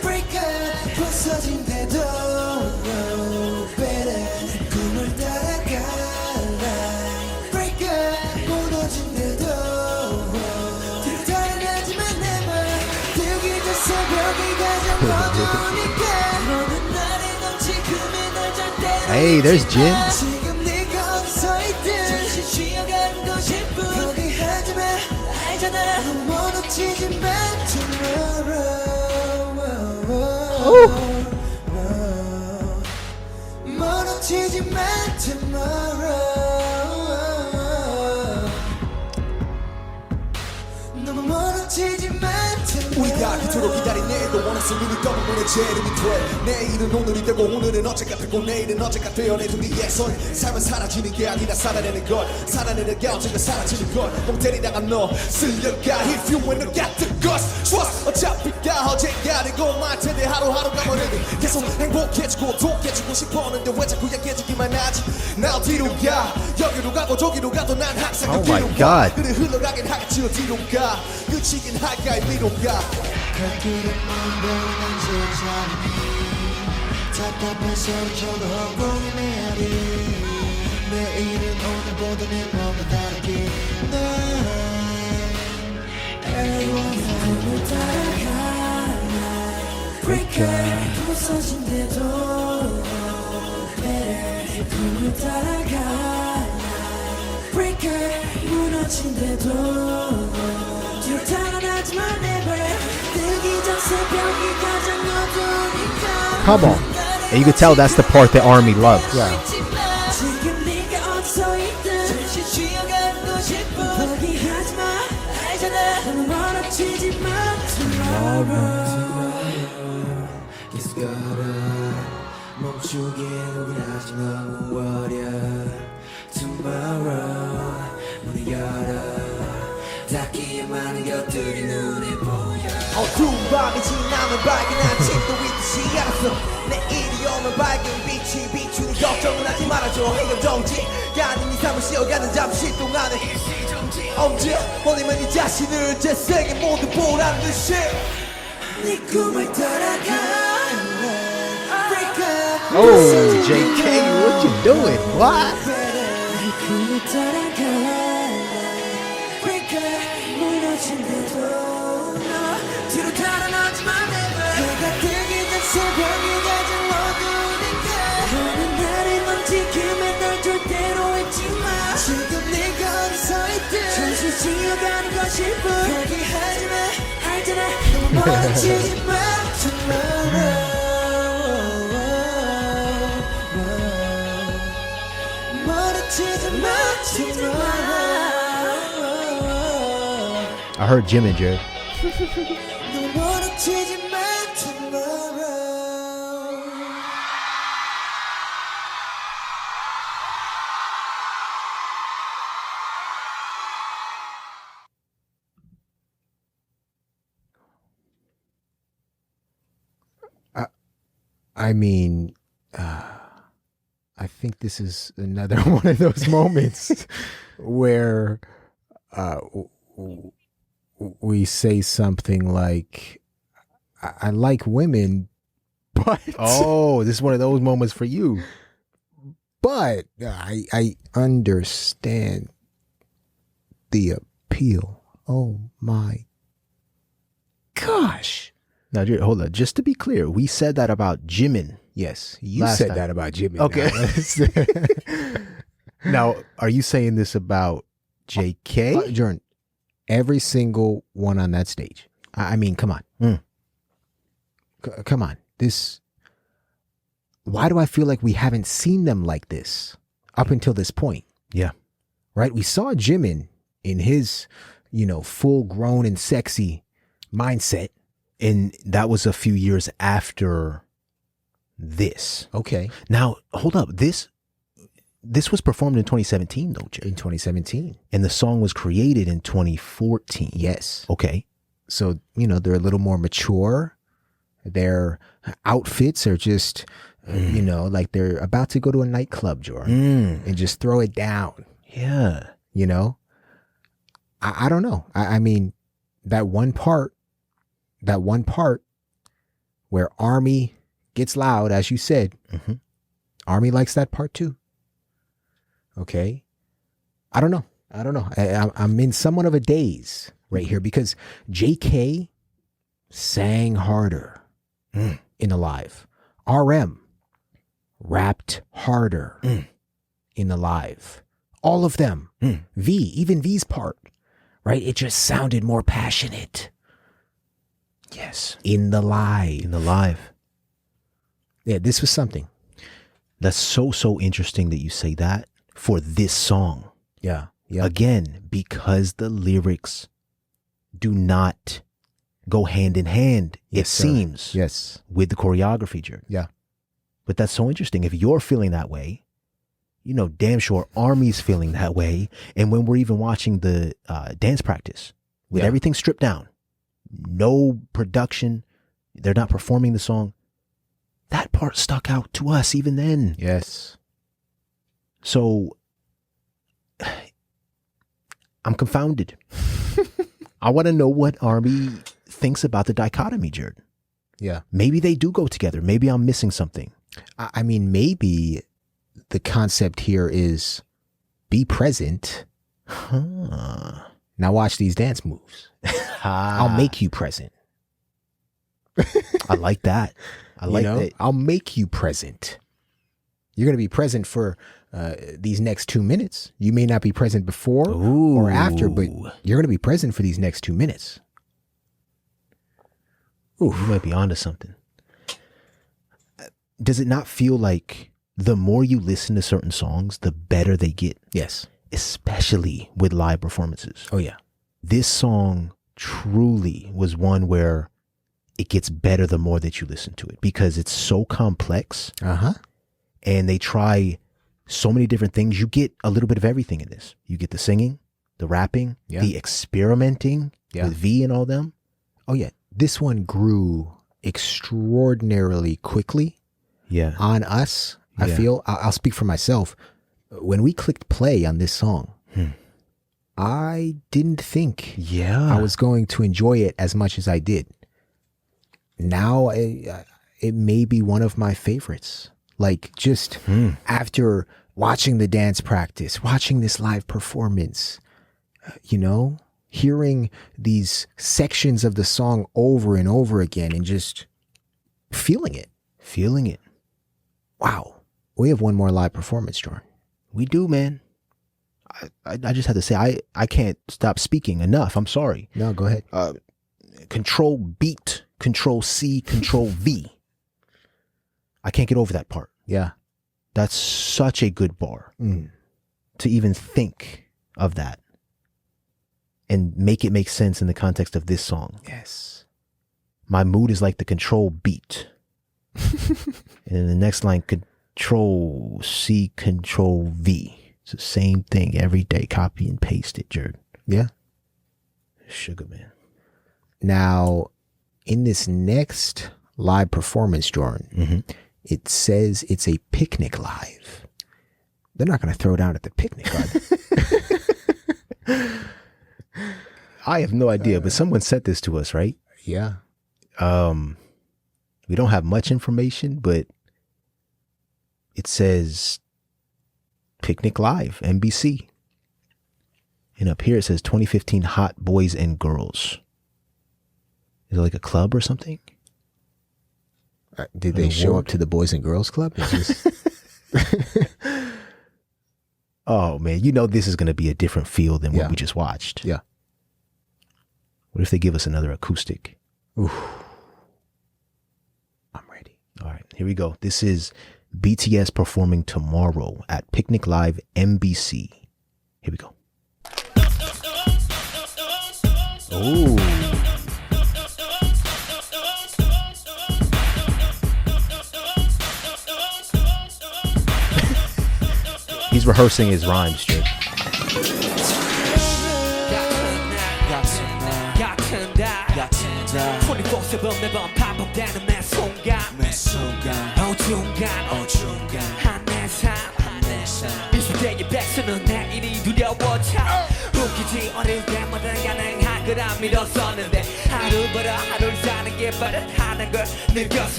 J: Break up 부서진대도 No better 꿈을 따라갈래 Break up 무너진대도
B: Hey, there's Jin.
J: 지금 네가 어디서 있든 잠시 쉬어가는 거 싶어 포기하지 마 알잖아 너무 놓치지만 tomorrow 멀어지지만 tomorrow 너무 멀어지지만
G: 우리가 그토록 기다린 내일도 원해서 눈을 떠는 문의 재림이 돼 내일은 오늘이 되고 오늘은 어제 같았고 내일은 어제가 되어 내 눈 위에선 삶은 사라지는 게 아니라 살아내는 것 살아내는 게 언젠가 사라지는 것멍 때리다가 너 쓸려가 If you ain't got the guts Trust 어차피 다 어제가 아니고 말 텐데 하루하루가 멀어도 계속 행복해지고 독해지고 싶었는데 왜 자꾸 약해지기만 하지 나 어디로 가 여기로 가고 저기로 가도 난 항상
B: Oh
G: 그
B: my
G: 길로
B: God.
G: 가 그래 흘러가긴 하겠지 어디로 가 끝이긴 할까 위로 가
J: 갈 길은 먼데 난 제자리니 답답해서 저도 허공에 메아리 내일은 오늘보다 내 몸에 다르게 난 애원함을 따라가 Breaker 부서진데도 Better 꿈을 따라가 Breaker 무너진데도 뒤로 달아나지만 never 뜨기 전 새벽이 가장 어두우니까
B: Come on. And you could tell that's the part that Army loves.
J: 지금 네가 어디서 있든 잠시 쉬어가는 거 싶어 포기하지 마 알잖아 너무 멀어지지만 tomorrow 계속 걸어 멈추기엔 우린 아직 너무 어려 tomorrow 문을 열어 닿기에 많은 것들이 눈에 보여
G: 어두운 밤이 지나면 밝은 아침도 있듯이 알았어 내일이 오면 밝은 빛이 비추니 걱정은 하지 말아줘 해결정지가 아닌 이 삶을 쉬어가는 잠시 동안의 언제 오늘만 네 자신을 제 세계 모두 보란 듯이
J: 네 꿈을 따라가
B: Oh, JK, what you doing? What?
J: 네 꿈을 따라가 무너진데도 너 뒤로 달아나지만 never 해가 뜨기 전 새벽이 가장 어두우니까 오는 날에 넌 지금의 날 절대로 잊지 마 지금 네가 어디서 있든 잠시 쉬어가는 거 싶어 포기하지 마 알잖아 너무 멀어지지 마 tomorrow 멀어지지 마 tomorrow
B: I heard Jim and Jared.
J: 너무 멀어지지 마 tomorrow
A: I mean, I think this is another one of those moments where we say something like, I like women, but...
B: Oh, this is one of those moments for you.
A: But I understand the appeal. Oh my gosh.
B: Now, Jared, hold on. Just to be clear, we said that about Jimin.
A: Yes, you
B: Last
A: said
B: time.
A: that about Jimmy.
B: Okay.
A: Now,
B: Now, are you saying this about JK?
A: Jordan, every single one on that stage. I mean, come on. Come on. This. Why do I feel like we haven't seen them like this up until this point?
B: Yeah.
A: Right? We saw Jimin in his, full grown and sexy mindset.
B: And that was a few years after this.
A: Okay.
B: Now, hold up. This was performed in 2017, though, Jared.
A: In 2017.
B: And the song was created in 2014.
A: Yes.
B: Okay.
A: So, they're a little more mature. Their outfits are just, like they're about to go to a nightclub, Jordan, and just throw it down.
B: Yeah.
A: I don't know. I mean, that one part where Army gets loud, as you said, Army likes that part too. Okay. I don't know. I'm in somewhat of a daze right here because JK sang harder in Alive. RM rapped harder in the live. All of them. Even V's part, right? It just sounded more passionate.
B: Yes.
A: In the live.
B: In the live.
A: Yeah, this was something.
B: That's so interesting that you say that for this song.
A: Yeah. Yeah.
B: Again, because the lyrics do not go hand in hand,
A: Yes,
B: it
A: sir.
B: seems.
A: Yes.
B: With the choreography, Jared.
A: Yeah.
B: But that's so interesting. If you're feeling that way, you know, damn sure Army's feeling that way. And when we're even watching the dance practice with everything stripped down, no production, they're not performing the song, that part stuck out to us even then.
A: Yes.
B: So I'm confounded. I want to know what Army thinks about the dichotomy, Jared.
A: Yeah.
B: Maybe they do go together. Maybe I'm missing something.
A: I mean, maybe the concept here is be present. Now watch these dance moves. I'll make you present.
B: I like that. I like that.
A: I'll make you present. You're going to be present for these next 2 minutes. You may not be present before or after, but you're going to be present for these next 2 minutes.
B: Ooh, you might be onto something. Does it not feel like the more you listen to certain songs, the better they get?
A: Yes.
B: Especially with live performances.
A: Oh, yeah.
B: This song truly was one where it gets better the more that you listen to it because it's so complex. And they try so many different things. You get a little bit of everything in this. You get the singing, the rapping, the experimenting with V and all them.
A: Oh, yeah. This one grew extraordinarily quickly on us. I feel, I'll speak for myself. When we clicked play on this song, I didn't think I was going to enjoy it as much as I did. Now it may be one of my favorites. Like just after watching the dance practice, watching this live performance, hearing these sections of the song over and over again and just feeling it. Wow. We have one more live performance, Jordan.
B: We do, man. I just have to say, I can't stop speaking enough. I'm sorry.
A: No, go ahead.
B: Control beat, Control C, Control V. I can't get over that part.
A: Yeah.
B: That's such a good bar to even think of that and make it make sense in the context of this song.
A: Yes.
B: My mood is like the control beat. And then the next line, Control C, Control V. It's the same thing every day. Copy and paste it, Jared.
A: Yeah.
B: Sugar, man.
A: Now, in this next live performance, Jordan, it says it's a picnic live. They're not going to throw down at the picnic, are they?
B: I have no idea, but someone sent this to us, right?
A: Yeah.
B: We don't have much information, but it says Picnic Live, NBC. And up here it says 2015 Hot Boys and Girls. Is it like a club or something?
A: Did they show up to the Boys and Girls Club?
B: Oh, man. This is going to be a different feel than what we just watched.
A: Yeah.
B: What if they give us another acoustic?
A: Oof. I'm ready.
B: All right. Here we go. This is BTS performing tomorrow at Picnic Live NBC. Here we go. Oh. He's rehearsing his rhymes, Jake.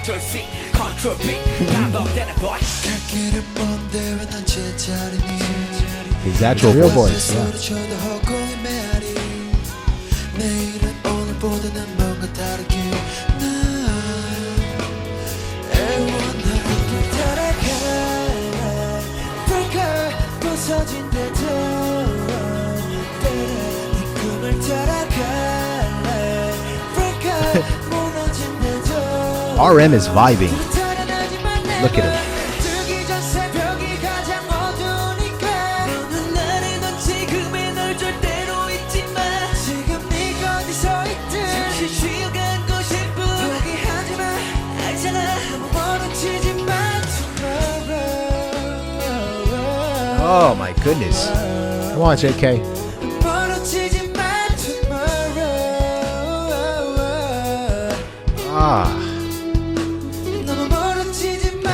F: CTRL C CTRL V 반복되는 boy
B: His actual
A: real voice.
J: 내일은 오늘보다는 뭔가 무너진대도 네 꿈을 따라갈래 break up 무너진대도
B: RM is vibing. Look at him.
J: 뜨기 전 새벽이 가장 어두우니까 너는 나를 넌 지금의 널 절대로 잊지 마 지금 네가 어디서 있든 잠시 쉬어가고 싶어 포기하지 마 알잖아 너무 멀어지지 마 tomorrow
B: Oh my goodness. Come on, JK.
J: 멀어지지 마 tomorrow
B: Ah.
J: 너무 멀어지지 마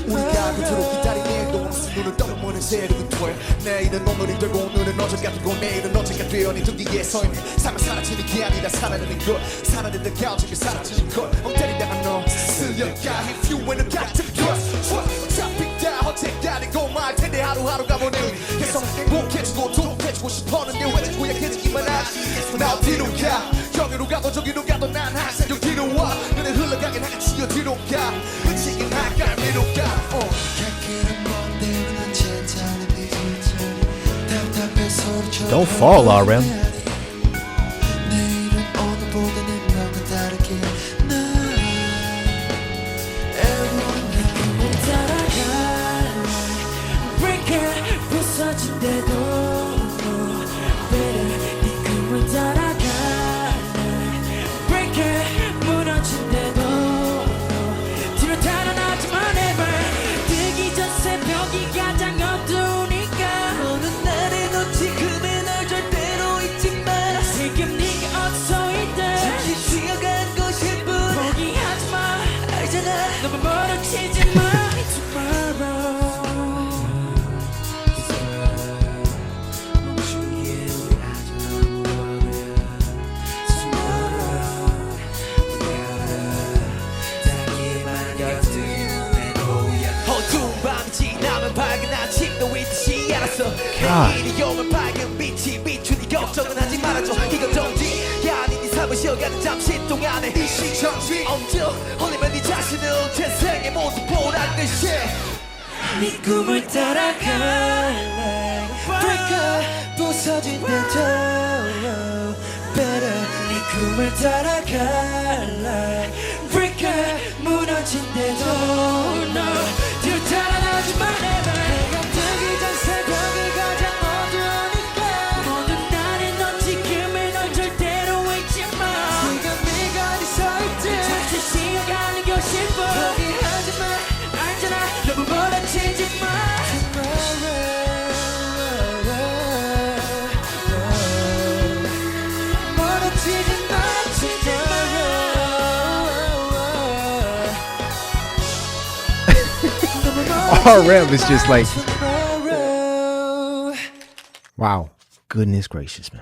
G: 우리가 그토록 기다린 일도 없이 눈을 떠보는 새로운 토요일 내일은 오늘이 되고 오늘은 어제가 되고 내일은 어제가 되어 네 등 뒤에 서있네 삶은 사라지는 게 아니라 살아내는 것 살아내는 가오지게 사라지는 것 엉터리다가 너 쓸려가 If you ain't got to trust 어차피 다 어제가 되고 말 텐데 하루하루가 보내 계속 행복해지고 좋게지고 싶었는데 왜 자꾸 약해지기만 하지 나 어디로 가 여기로 가도 저기로 가도 난 항상 여기로 와 눈에 흘러가긴 하겠지 어디로 가 미치긴 할까 위로 가
J: 갈 길은 먼데 난 괜찮은 답답해 소리쳐
B: Don't fall, RM.
J: 내일은 오늘보다는 너무 다르게 나 Everyone 내 꿈을 따라갈래 Break it 부서진대도 Better 네 꿈을 따라갈래 Break it 무너진대도 뒤로 달아나지만 ever 뜨기 전 새벽이 가장 어두우니까 너는 나를 너 지금의 널 절대로 잊지 마 지금 네가 어디서 있든 잠시 쉬어가고 싶어 포기하지 마 알잖아 너무 멀어지지 마 tomorrow
F: 어두운 밤이 지나면 밝은 아침도 있듯이 알았어 내일이 오면 밝은 빛이 비추니 걱정은 하지 말아줘 이건 정지야 아니 네 삶을 쉬어가는 잠시 동안에 일시정지 엄청 흘리면 네 자신을 재생의 모습 보란 듯이
J: 네 꿈을 따라갈래 Break up 부서진대도 Better 네 꿈을 따라갈래 Break up 무너진대도 No 뒤로 달아나지만 ever 내가 뜨기 전 새벽이 가장 어두우니까 모든 날에 넌 지금의 널 절대로 잊지 마 지금 네가 어디서 있든 잠시 쉬어가는 게 싶어 포기하지 마 알잖아 너무 멀어지지 마 멀어지지 마
B: RM is just like,
J: tomorrow.
B: wow. Goodness gracious, man.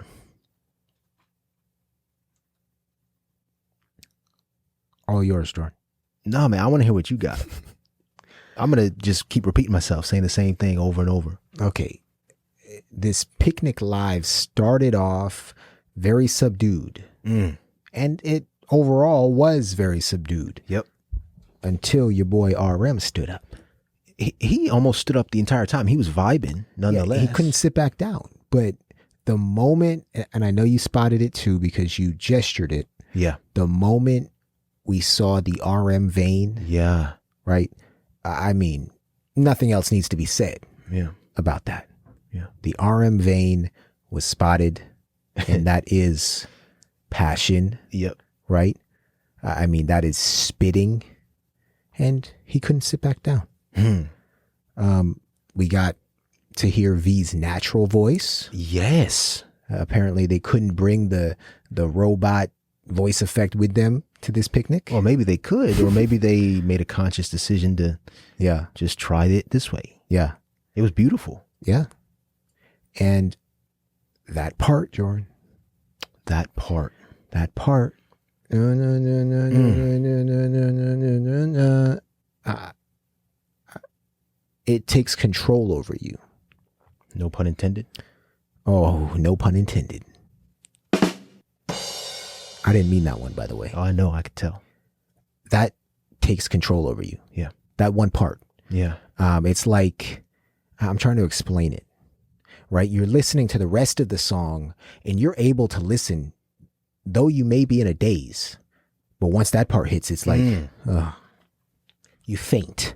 A: All yours, Jordan.
B: No, man, I want to hear what you got. I'm going to just keep repeating myself, saying the same thing over and over.
A: Okay. This Picnic Live started off very subdued. And it overall was very subdued.
B: Yep.
A: Until your boy RM stood up.
B: He almost stood up the entire time. He was vibing, nonetheless.
A: Yeah, he couldn't sit back down. But the moment, and I know you spotted it too because you gestured it.
B: Yeah.
A: The moment we saw the RM vein.
B: Yeah.
A: Right? I mean, nothing else needs to be said.
B: Yeah.
A: About that.
B: Yeah.
A: The RM vein was spotted, and that is passion.
B: Yep.
A: Right? I mean, that is spitting, and he couldn't sit back down. We got to hear V's natural voice.
B: Yes.
A: Apparently, they couldn't bring the robot voice effect with them to this picnic.
B: Or maybe they could, or maybe they made a conscious decision to
A: yeah,
B: just try it this way.
A: Yeah.
B: It was beautiful.
A: Yeah. And that part, Jordan.
B: That part.
A: That part. It takes control over you.
B: No pun intended.
A: Oh, no pun intended. I didn't mean that one, by the way.
B: Oh, I know. I could tell.
A: That takes control over you.
B: Yeah.
A: That one part.
B: Yeah.
A: It's like, I'm trying to explain it. right? You're listening to the rest of the song and you're able to listen, though you may be in a daze. But once that part hits, it's like, you faint,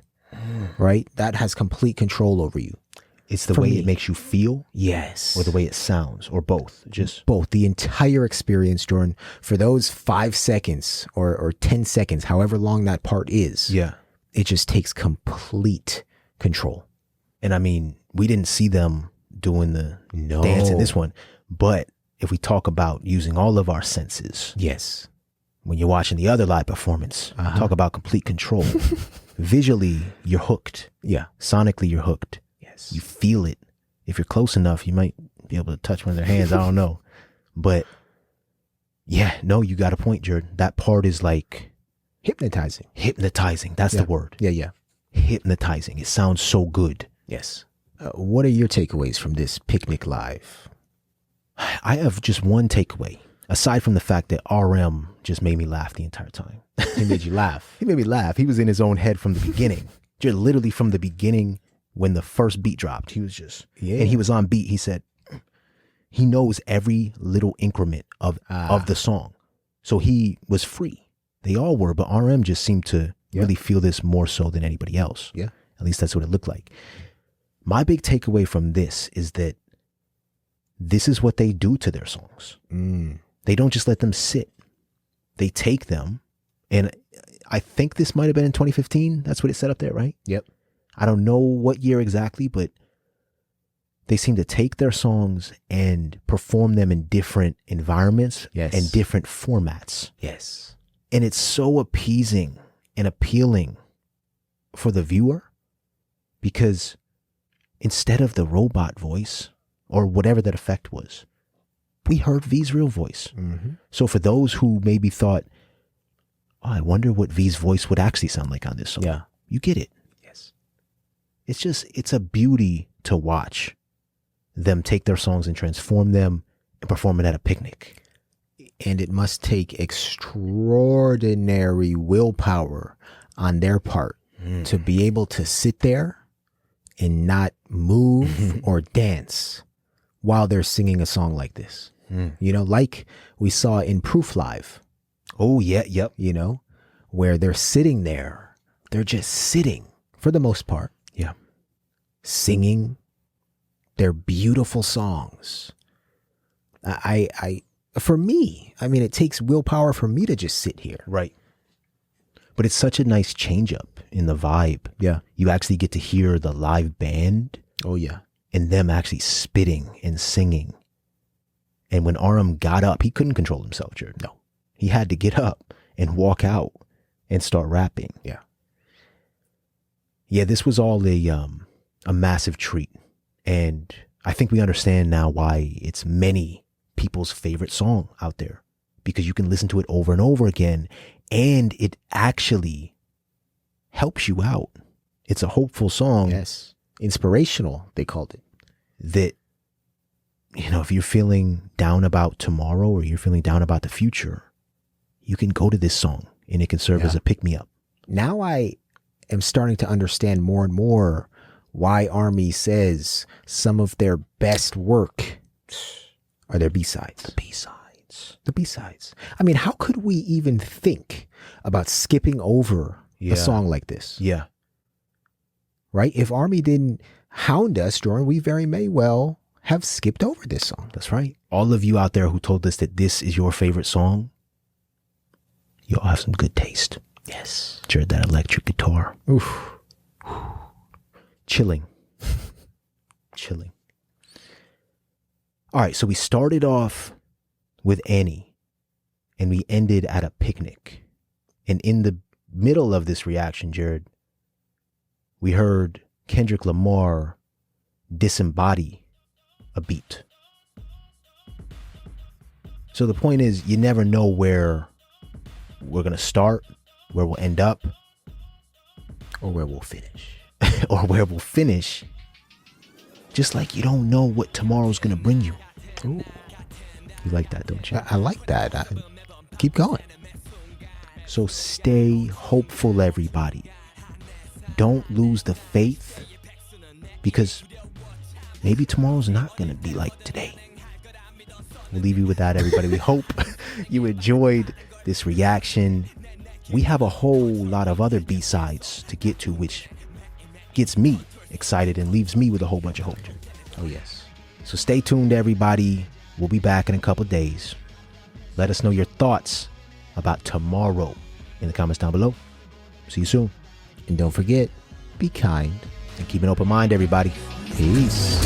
A: right? That has complete control over you.
B: It's the way it makes you feel?
A: Yes.
B: Or the way it sounds, or both? Just
A: both. The entire experience, Jordan, for those 5 seconds or 10 seconds, however long that part is.
B: Yeah.
A: It just takes complete control.
B: And I mean, we didn't see them doing the dance in this one. But if we talk about using all of our senses.
A: Yes.
B: When you're watching the other live performance, talk about complete control. Visually, you're hooked.
A: Yeah.
B: Sonically, you're hooked.
A: Yes.
B: You feel it. If you're close enough, you might be able to touch one of their hands. I don't know. But yeah, no, you got a point, Jordan. That part is like
A: hypnotizing.
B: Hypnotizing. That's the word.
A: Yeah.
B: Hypnotizing. It sounds so good.
A: Yes. What are your takeaways from this picnic live?
B: I have just one takeaway. Aside from the fact that RM just made me laugh the entire time.
A: He made you laugh.
B: He made me laugh. He was in his own head from the beginning. Just literally from the beginning when the first beat dropped. He was just, and he was on beat. He said, he knows every little increment of the song. So he was free. They all were, but RM just seemed to really feel this more so than anybody else.
A: Yeah.
B: At least that's what it looked like. My big takeaway from this is that this is what they do to their songs. They don't just let them sit. They take them, and I think this might have been in 2015. That's what it said up there, right?
A: Yep.
B: I don't know what year exactly, but they seem to take their songs and perform them in different environments and different formats.
A: Yes.
B: And it's so appeasing and appealing for the viewer because instead of the robot voice or whatever that effect was, we heard V's real voice. So for those who maybe thought, oh, I wonder what V's voice would actually sound like on this song.
A: Yeah.
B: You get it.
A: Yes.
B: It's a beauty to watch them take their songs and transform them and perform it at a picnic.
A: And it must take extraordinary willpower on their part to be able to sit there and not move or dance while they're singing a song like this. You know, like we saw in Proof Live.
B: Oh, yeah, yep.
A: You know, where they're sitting there. They're just sitting for the most part.
B: Yeah.
A: Singing their beautiful songs. For me, I mean, it takes willpower for me to just sit here.
B: Right. But it's such a nice change up in the vibe.
A: Yeah.
B: You actually get to hear the live band.
A: Oh, yeah.
B: And them actually spitting and singing. And when RM got up, he couldn't control himself, Jared.
A: No.
B: He had to get up and walk out and start rapping.
A: Yeah.
B: Yeah, this was all a massive treat. And I think we understand now why it's many people's favorite song out there. Because you can listen to it over and over again. And it actually helps you out. It's a hopeful song.
A: Yes. Inspirational, they called it.
B: That, you know, if you're feeling down about tomorrow or you're feeling down about the future, you can go to this song and it can serve as a pick-me-up.
A: Now I am starting to understand more and more why Army says some of their best work are their B-sides.
B: The B-sides.
A: The B-sides. I mean, how could we even think about skipping over a song like this?
B: Yeah.
A: Right? If Army didn't hound us, Jordan, we very may well have skipped over this song.
B: That's right. All of you out there who told us that this is your favorite song, you all have some good taste.
A: Yes.
B: Jared, that electric guitar.
A: Oof.
B: Chilling. Chilling. All right, so we started off with Annie and we ended at a picnic. And in the middle of this reaction, Jared, we heard Kendrick Lamar disembody a beat. So the point is, you never know where we're going to start, where we'll end up,
A: or where we'll finish.
B: Or where we'll finish. Just like you don't know what tomorrow's going to bring you.
A: Ooh.
B: You like that, don't you?
A: I like that. Keep going.
B: So stay hopeful, everybody. Don't lose the faith, because maybe tomorrow's not going to be like today. We'll leave you with that, everybody. We hope you enjoyed this reaction. We have a whole lot of other B-sides to get to, which gets me excited and leaves me with a whole bunch of hope.
A: Oh, yes.
B: So stay tuned, everybody. We'll be back in a couple days. Let us know your thoughts about tomorrow in the comments down below. See you soon.
A: And don't forget, be kind.
B: And keep an open mind, everybody. Peace.